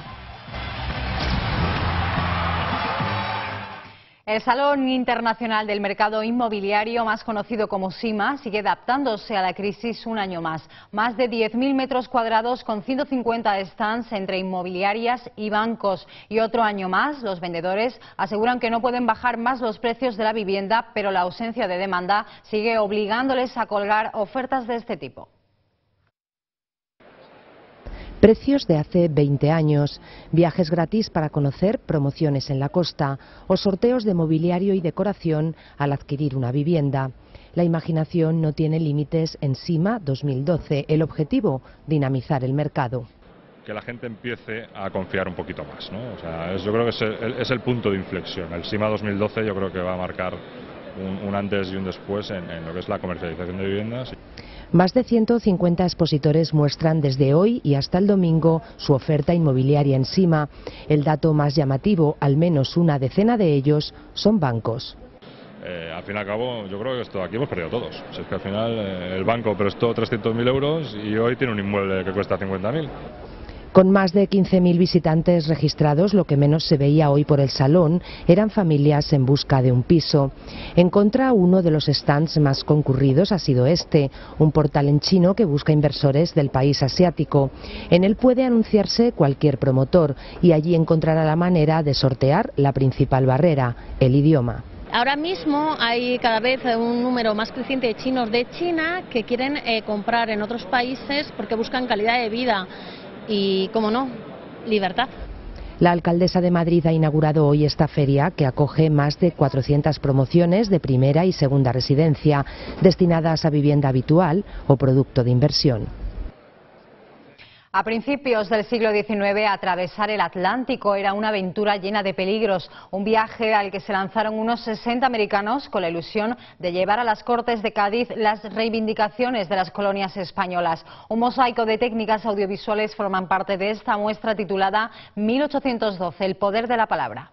El Salón Internacional del Mercado Inmobiliario, más conocido como SIMA, sigue adaptándose a la crisis un año más. Más de 10.000 metros cuadrados con 150 stands entre inmobiliarias y bancos. Y otro año más, los vendedores aseguran que no pueden bajar más los precios de la vivienda, pero la ausencia de demanda sigue obligándoles a colgar ofertas de este tipo. Precios de hace 20 años, viajes gratis para conocer promociones en la costa o sorteos de mobiliario y decoración al adquirir una vivienda. La imaginación no tiene límites en SIMA 2012. El objetivo, dinamizar el mercado. Que la gente empiece a confiar un poquito más, ¿no? O sea, yo creo que es el punto de inflexión. El SIMA 2012 yo creo que va a marcar un antes y un después en lo que es la comercialización de viviendas. Más de 150 expositores muestran desde hoy y hasta el domingo su oferta inmobiliaria en SIMA. El dato más llamativo, al menos una decena de ellos, son bancos. Al fin y al cabo, yo creo que esto aquí hemos perdido todos. Si es que al final el banco prestó 300.000 euros y hoy tiene un inmueble que cuesta 50.000. Con más de 15.000 visitantes registrados, lo que menos se veía hoy por el salón eran familias en busca de un piso. En contra, uno de los stands más concurridos ha sido este, un portal en chino que busca inversores del país asiático. En él puede anunciarse cualquier promotor y allí encontrará la manera de sortear la principal barrera, el idioma. Ahora mismo hay cada vez un número más creciente de chinos de China que quieren comprar en otros países porque buscan calidad de vida. Y, cómo no, libertad. La alcaldesa de Madrid ha inaugurado hoy esta feria que acoge más de 400 promociones de primera y segunda residencia destinadas a vivienda habitual o producto de inversión. A principios del siglo XIX, atravesar el Atlántico era una aventura llena de peligros, un viaje al que se lanzaron unos 60 americanos con la ilusión de llevar a las Cortes de Cádiz las reivindicaciones de las colonias españolas. Un mosaico de técnicas audiovisuales forman parte de esta muestra titulada 1812, el poder de la palabra.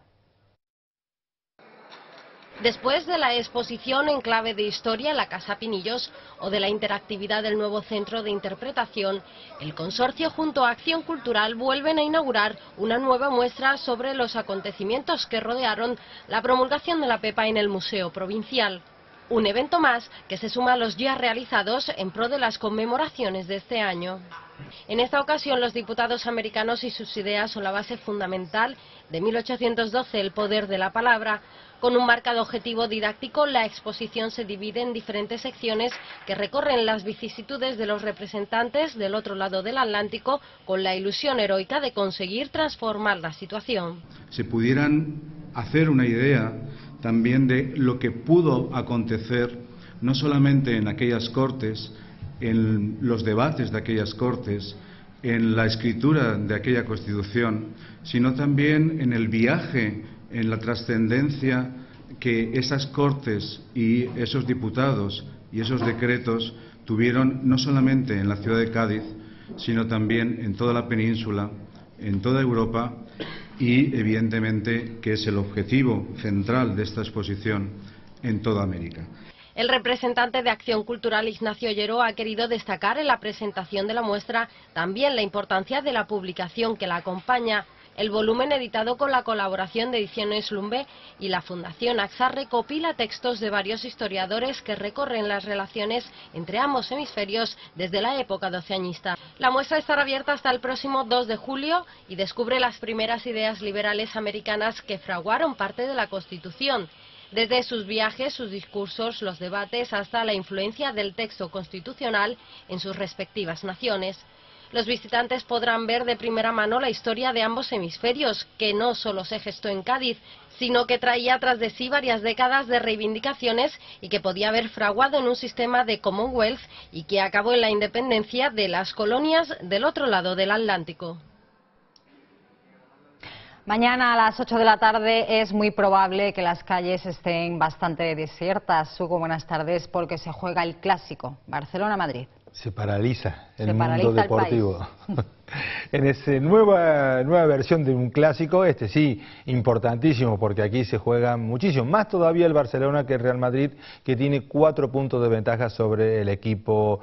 Después de la exposición en clave de historia en la Casa Pinillos o de la interactividad del nuevo centro de interpretación, el consorcio junto a Acción Cultural vuelven a inaugurar una nueva muestra sobre los acontecimientos que rodearon la promulgación de la PEPA en el Museo Provincial. Un evento más que se suma a los ya realizados en pro de las conmemoraciones de este año. En esta ocasión, los diputados americanos y sus ideas son la base fundamental de 1812, el poder de la palabra. Con un marcado objetivo didáctico, la exposición se divide en diferentes secciones que recorren las vicisitudes de los representantes del otro lado del Atlántico con la ilusión heroica de conseguir transformar la situación. Se pudieran hacer una idea también de lo que pudo acontecer no solamente en aquellas Cortes, en los debates de aquellas Cortes, en la escritura de aquella Constitución, sino también en el viaje, en la trascendencia que esas Cortes y esos diputados y esos decretos tuvieron no solamente en la ciudad de Cádiz, sino también en toda la península, en toda Europa y, evidentemente, que es el objetivo central de esta exposición en toda América. El representante de Acción Cultural, Ignacio Ollero, ha querido destacar en la presentación de la muestra también la importancia de la publicación que la acompaña. El volumen, editado con la colaboración de Ediciones Lumbe y la Fundación AXA, recopila textos de varios historiadores que recorren las relaciones entre ambos hemisferios desde la época doceañista. La muestra estará abierta hasta el próximo 2 de julio y descubre las primeras ideas liberales americanas que fraguaron parte de la Constitución. Desde sus viajes, sus discursos, los debates, hasta la influencia del texto constitucional en sus respectivas naciones. Los visitantes podrán ver de primera mano la historia de ambos hemisferios, que no solo se gestó en Cádiz, sino que traía tras de sí varias décadas de reivindicaciones y que podía haber fraguado en un sistema de Commonwealth y que acabó en la independencia de las colonias del otro lado del Atlántico. Mañana a las 8 de la tarde es muy probable que las calles estén bastante desiertas. Hugo, buenas tardes, porque se juega el clásico Barcelona-Madrid. Se paraliza el mundo deportivo. En esa nueva versión de un clásico, sí, importantísimo, porque aquí se juega muchísimo, más todavía el Barcelona que el Real Madrid, que tiene 4 puntos de ventaja sobre el equipo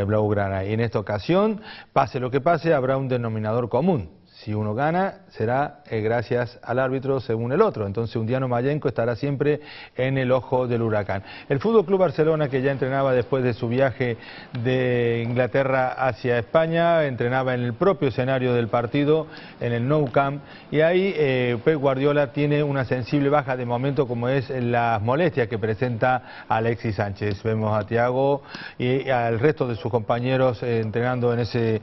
blaugrana. Y en esta ocasión, pase lo que pase, habrá un denominador común. Si uno gana, será gracias al árbitro según el otro. Entonces, Undiano Mayenco estará siempre en el ojo del huracán. El Fútbol Club Barcelona, que ya entrenaba después de su viaje de Inglaterra hacia España, entrenaba en el propio escenario del partido, en el Nou Camp, y ahí Pep Guardiola tiene una sensible baja de momento, como es las molestias que presenta Alexis Sánchez. Vemos a Thiago y al resto de sus compañeros entrenando en ese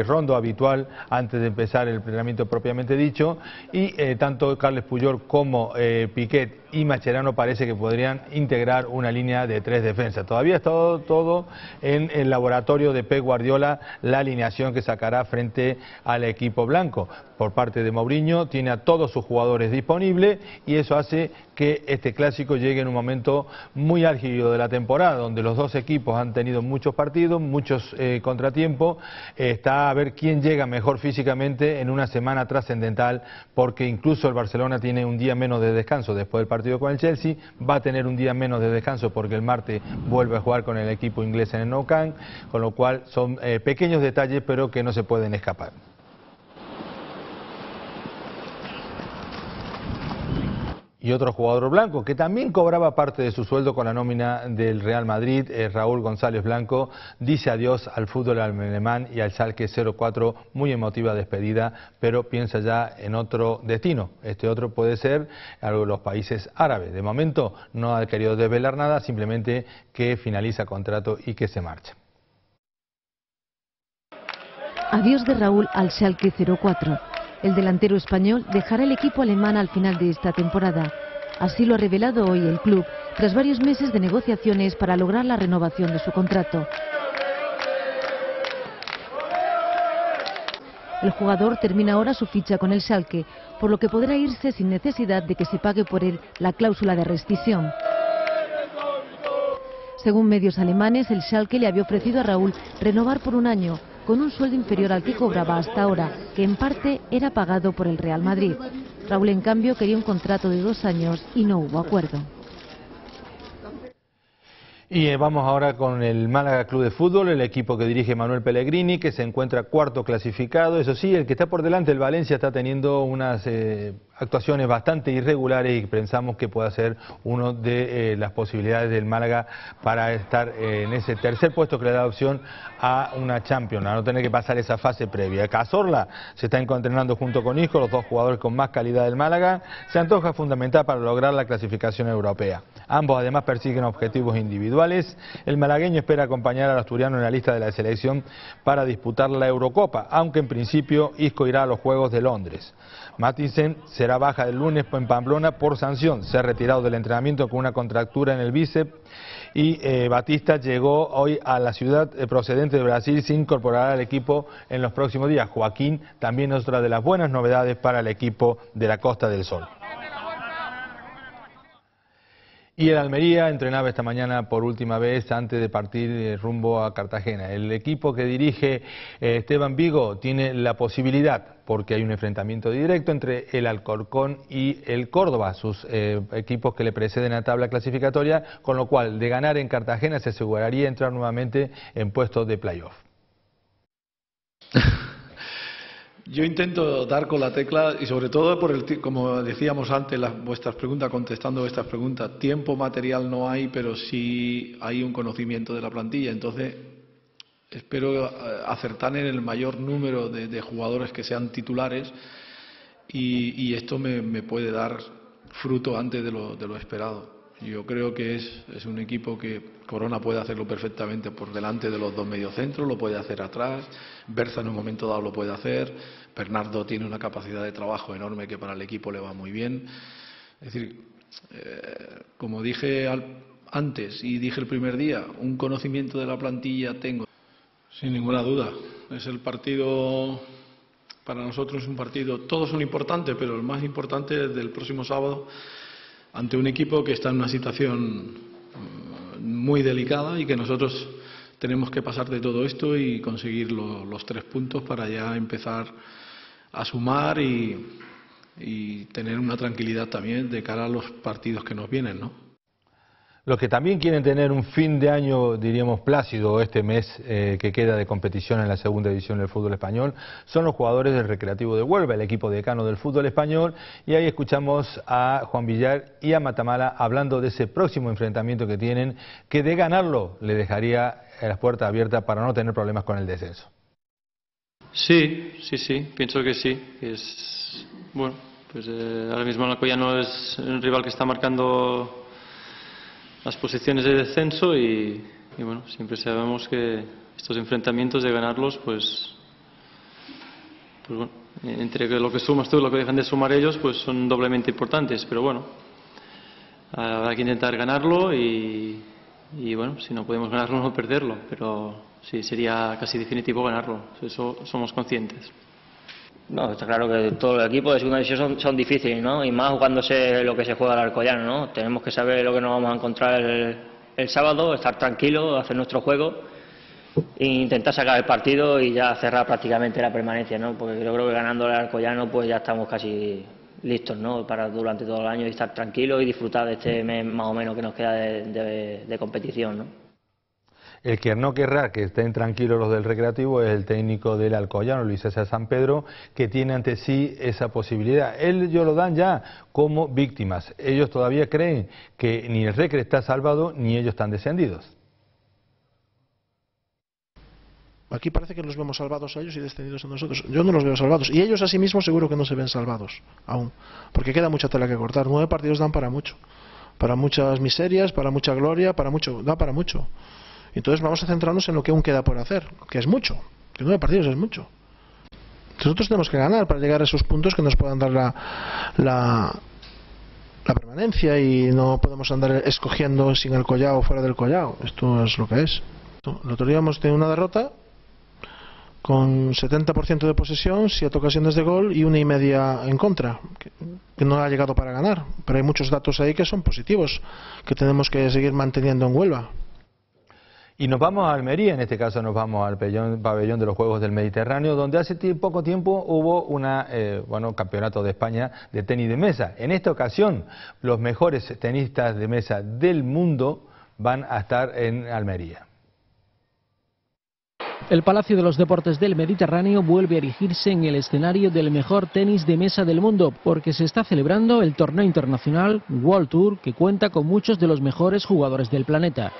rondo habitual antes de empezar el entrenamiento propiamente dicho, y tanto Carles Puyol como Piquet y Mascherano parece que podrían integrar una línea de 3 defensas. Todavía está todo en el laboratorio de Pep Guardiola, la alineación que sacará frente al equipo blanco. Por parte de Mourinho, tiene a todos sus jugadores disponibles y eso hace que este clásico llegue en un momento muy álgido de la temporada, donde los dos equipos han tenido muchos partidos, muchos contratiempos. Está a ver quién llega mejor físicamente en una semana trascendental, porque incluso el Barcelona tiene un día menos de descanso después del partido con el Chelsea, va a tener un día menos de descanso porque el martes vuelve a jugar con el equipo inglés en el Nou Camp, con lo cual son pequeños detalles pero que no se pueden escapar. Y otro jugador blanco que también cobraba parte de su sueldo con la nómina del Real Madrid, Raúl González Blanco, dice adiós al fútbol alemán y al Schalke 04, muy emotiva despedida, pero piensa ya en otro destino. Este otro puede ser algo de los países árabes. De momento no ha querido desvelar nada, simplemente que finaliza contrato y que se marcha. Adiós de Raúl al Schalke 04. El delantero español dejará el equipo alemán al final de esta temporada. Así lo ha revelado hoy el club, tras varios meses de negociaciones para lograr la renovación de su contrato. El jugador termina ahora su ficha con el Schalke, por lo que podrá irse sin necesidad de que se pague por él la cláusula de rescisión. Según medios alemanes, el Schalke le había ofrecido a Raúl renovar por un año, con un sueldo inferior al que cobraba hasta ahora, que en parte era pagado por el Real Madrid. Raúl, en cambio, quería un contrato de 2 años y no hubo acuerdo. Y vamos ahora con el Málaga Club de Fútbol, el equipo que dirige Manuel Pellegrini, que se encuentra cuarto clasificado. Eso sí, el que está por delante, el Valencia, está teniendo unas actuaciones bastante irregulares y pensamos que puede ser una de las posibilidades del Málaga para estar en ese tercer puesto que le da opción a una Champions, a no tener que pasar esa fase previa. Cazorla se está entrenando junto con Isco, los dos jugadores con más calidad del Málaga. Se antoja fundamental para lograr la clasificación europea. Ambos además persiguen objetivos individuales. El malagueño espera acompañar al asturiano en la lista de la selección para disputar la Eurocopa, aunque en principio Isco irá a los Juegos de Londres. Matthijsen se será baja del lunes en Pamplona por sanción. Se ha retirado del entrenamiento con una contractura en el bíceps y Batista llegó hoy a la ciudad procedente de Brasil, se incorporará al equipo en los próximos días. Joaquín también es otra de las buenas novedades para el equipo de la Costa del Sol. Y el Almería entrenaba esta mañana por última vez antes de partir rumbo a Cartagena. El equipo que dirige Esteban Vigo tiene la posibilidad, porque hay un enfrentamiento directo entre el Alcorcón y el Córdoba, sus equipos que le preceden a la tabla clasificatoria, con lo cual de ganar en Cartagena se aseguraría entrar nuevamente en puestos de playoff. Yo intento dar con la tecla y sobre todo por como decíamos antes, vuestras preguntas, contestando vuestras preguntas, tiempo material no hay, pero sí hay un conocimiento de la plantilla. Entonces espero acertar en el mayor número de jugadores que sean titulares y esto me puede dar fruto antes de lo esperado. Yo creo que es un equipo que Corona puede hacerlo perfectamente por delante de los dos mediocentros, lo puede hacer atrás, Berza en un momento dado lo puede hacer, Bernardo tiene una capacidad de trabajo enorme que para el equipo le va muy bien. Es decir, como dije antes y dije el primer día, un conocimiento de la plantilla tengo. Sin ninguna duda, es el partido, para nosotros es un partido, todos son importantes, pero el más importante es del próximo sábado, ante un equipo que está en una situación muy delicada y que nosotros tenemos que pasar de todo esto y conseguir los 3 puntos para ya empezar a sumar y tener una tranquilidad también de cara a los partidos que nos vienen, ¿no? Los que también quieren tener un fin de año, diríamos, plácido este mes que queda de competición en la segunda división del fútbol español son los jugadores del Recreativo de Huelva, el equipo decano del fútbol español, y ahí escuchamos a Juan Villar y a Matamala hablando de ese próximo enfrentamiento que tienen, que de ganarlo le dejaría las puertas abiertas para no tener problemas con el descenso. Sí, pienso que sí. Bueno, pues ahora mismo el Alcoyano es un rival que está marcando las posiciones de descenso y bueno, siempre sabemos que estos enfrentamientos de ganarlos, pues bueno, entre lo que sumas tú y lo que dejan de sumar ellos, pues son doblemente importantes, pero bueno, habrá que intentar ganarlo y bueno, si no podemos ganarlo, no perderlo, pero sí, sería casi definitivo ganarlo, eso somos conscientes. No, está claro que todos los equipos de segunda división son difíciles, ¿no? Y más jugándose lo que se juega el Alcoyano, ¿no? Tenemos que saber lo que nos vamos a encontrar el sábado, estar tranquilos, hacer nuestro juego e intentar sacar el partido y ya cerrar prácticamente la permanencia, ¿no? Porque yo creo que ganando el Alcoyano pues ya estamos casi listos, ¿no? Para durante todo el año y estar tranquilos y disfrutar de este mes más o menos que nos queda de competición, ¿no? El que no querrá que estén tranquilos los del Recreativo es el técnico del Alcoyano, Luis César San Pedro, que tiene ante sí esa posibilidad. Ellos lo dan ya como víctimas. Ellos todavía creen que ni el Recre está salvado ni ellos están descendidos. Aquí parece que los vemos salvados a ellos y descendidos a nosotros. Yo no los veo salvados. Y ellos a sí mismos seguro que no se ven salvados aún. Porque queda mucha tela que cortar. 9 partidos dan para mucho. Para muchas miserias, para mucha gloria, para mucho. Da para mucho. Entonces vamos a centrarnos en lo que aún queda por hacer, que es mucho, que 9 partidos es mucho. Nosotros tenemos que ganar para llegar a esos puntos que nos puedan dar la permanencia y no podemos andar escogiendo sin el collao o fuera del collao. Esto es lo que es. El otro día hemos tenido una derrota con 70% de posesión, 7 ocasiones de gol y 1,5 en contra, que no ha llegado para ganar. Pero hay muchos datos ahí que son positivos, que tenemos que seguir manteniendo en Huelva. Y nos vamos a Almería, en este caso nos vamos al pabellón de los Juegos del Mediterráneo, donde hace poco tiempo hubo un campeonato de España de tenis de mesa. En esta ocasión, los mejores tenistas de mesa del mundo van a estar en Almería. El Palacio de los Deportes del Mediterráneo vuelve a erigirse en el escenario del mejor tenis de mesa del mundo, porque se está celebrando el torneo internacional World Tour, que cuenta con muchos de los mejores jugadores del planeta.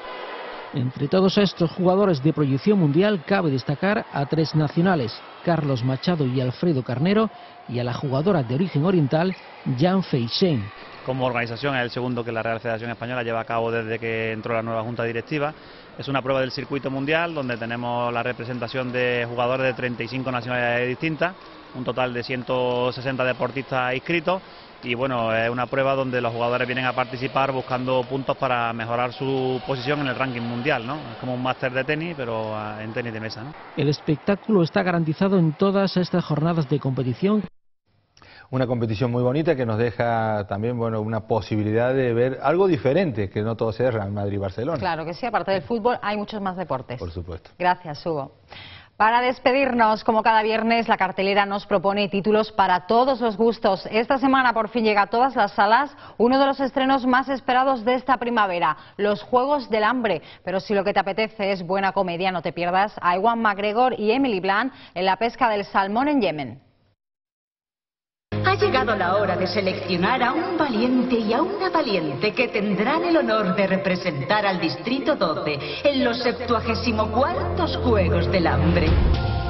Entre todos estos jugadores de proyección mundial cabe destacar a 3 nacionales, Carlos Machado y Alfredo Carnero, y a la jugadora de origen oriental, Jan Feixen. Como organización es el segundo que la Real Federación Española lleva a cabo desde que entró la nueva Junta Directiva. Es una prueba del circuito mundial donde tenemos la representación de jugadores de 35 nacionalidades distintas. un total de 160 deportistas inscritos. Y bueno, es una prueba donde los jugadores vienen a participar buscando puntos para mejorar su posición en el ranking mundial, ¿no? Es como un máster de tenis, pero en tenis de mesa, ¿no? El espectáculo está garantizado en todas estas jornadas de competición. Una competición muy bonita que nos deja también, bueno, una posibilidad de ver algo diferente, que no todo sea Real Madrid-Barcelona. Claro que sí, aparte del fútbol hay muchos más deportes. Por supuesto. Gracias, Hugo. Para despedirnos, como cada viernes, la cartelera nos propone títulos para todos los gustos. Esta semana por fin llega a todas las salas uno de los estrenos más esperados de esta primavera, Los Juegos del Hambre. Pero si lo que te apetece es buena comedia, no te pierdas a Ewan McGregor y Emily Blunt en la pesca del salmón en Yemen. Ha llegado la hora de seleccionar a un valiente y a una valiente que tendrán el honor de representar al Distrito 12 en los 74º Juegos del Hambre.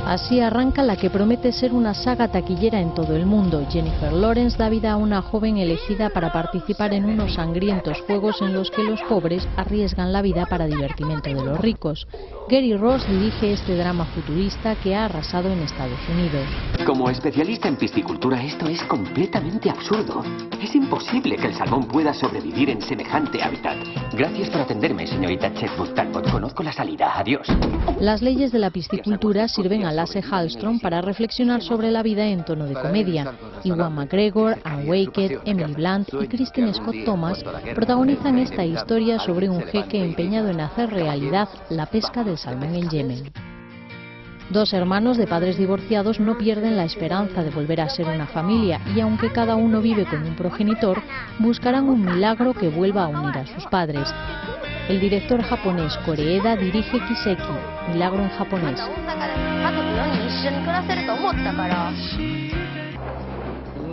Así arranca la que promete ser una saga taquillera en todo el mundo. Jennifer Lawrence da vida a una joven elegida para participar en unos sangrientos juegos en los que los pobres arriesgan la vida para divertimento de los ricos. Gary Ross dirige este drama futurista que ha arrasado en Estados Unidos. Como especialista en piscicultura, esto es completamente absurdo. Es imposible que el salmón pueda sobrevivir en semejante hábitat. Gracias por atenderme, señorita Chetwood Talbot. Conozco la salida. Adiós. Las leyes de la piscicultura sirven a Lasse Hallström para reflexionar sobre la vida en tono de comedia. Ewan McGregor, Anne Wackett, Emily Blunt y Kristen Scott Thomas protagonizan esta historia sobre un jeque empeñado en hacer realidad la pesca del salmón en Yemen. Dos hermanos de padres divorciados no pierden la esperanza de volver a ser una familia y aunque cada uno vive con un progenitor, buscarán un milagro que vuelva a unir a sus padres. El director japonés Koreeda dirige Kiseki, Milagro en japonés.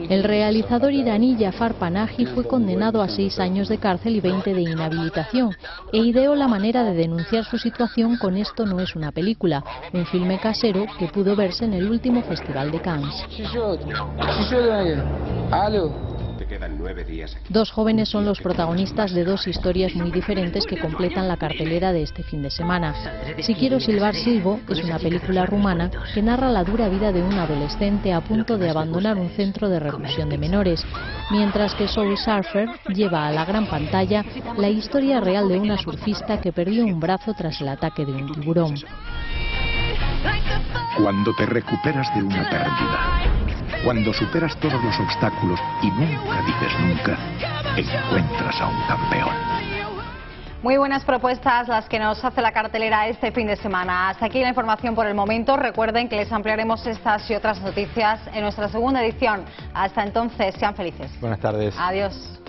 El realizador iraní Jafar Panahi fue condenado a 6 años de cárcel y 20 de inhabilitación e ideó la manera de denunciar su situación con Esto no es una película, un filme casero que pudo verse en el último Festival de Cannes. Quedan 9 días aquí. Dos jóvenes son los protagonistas de dos historias muy diferentes que completan la cartelera de este fin de semana. Si quiero silbar silbo es una película rumana que narra la dura vida de un adolescente a punto de abandonar un centro de reclusión de menores, mientras que Soul Surfer lleva a la gran pantalla la historia real de una surfista que perdió un brazo tras el ataque de un tiburón. Cuando te recuperas de una pérdida, cuando superas todos los obstáculos y nunca dices nunca, encuentras a un campeón. Muy buenas propuestas las que nos hace la cartelera este fin de semana. Hasta aquí la información por el momento. Recuerden que les ampliaremos estas y otras noticias en nuestra segunda edición. Hasta entonces, sean felices. Buenas tardes. Adiós.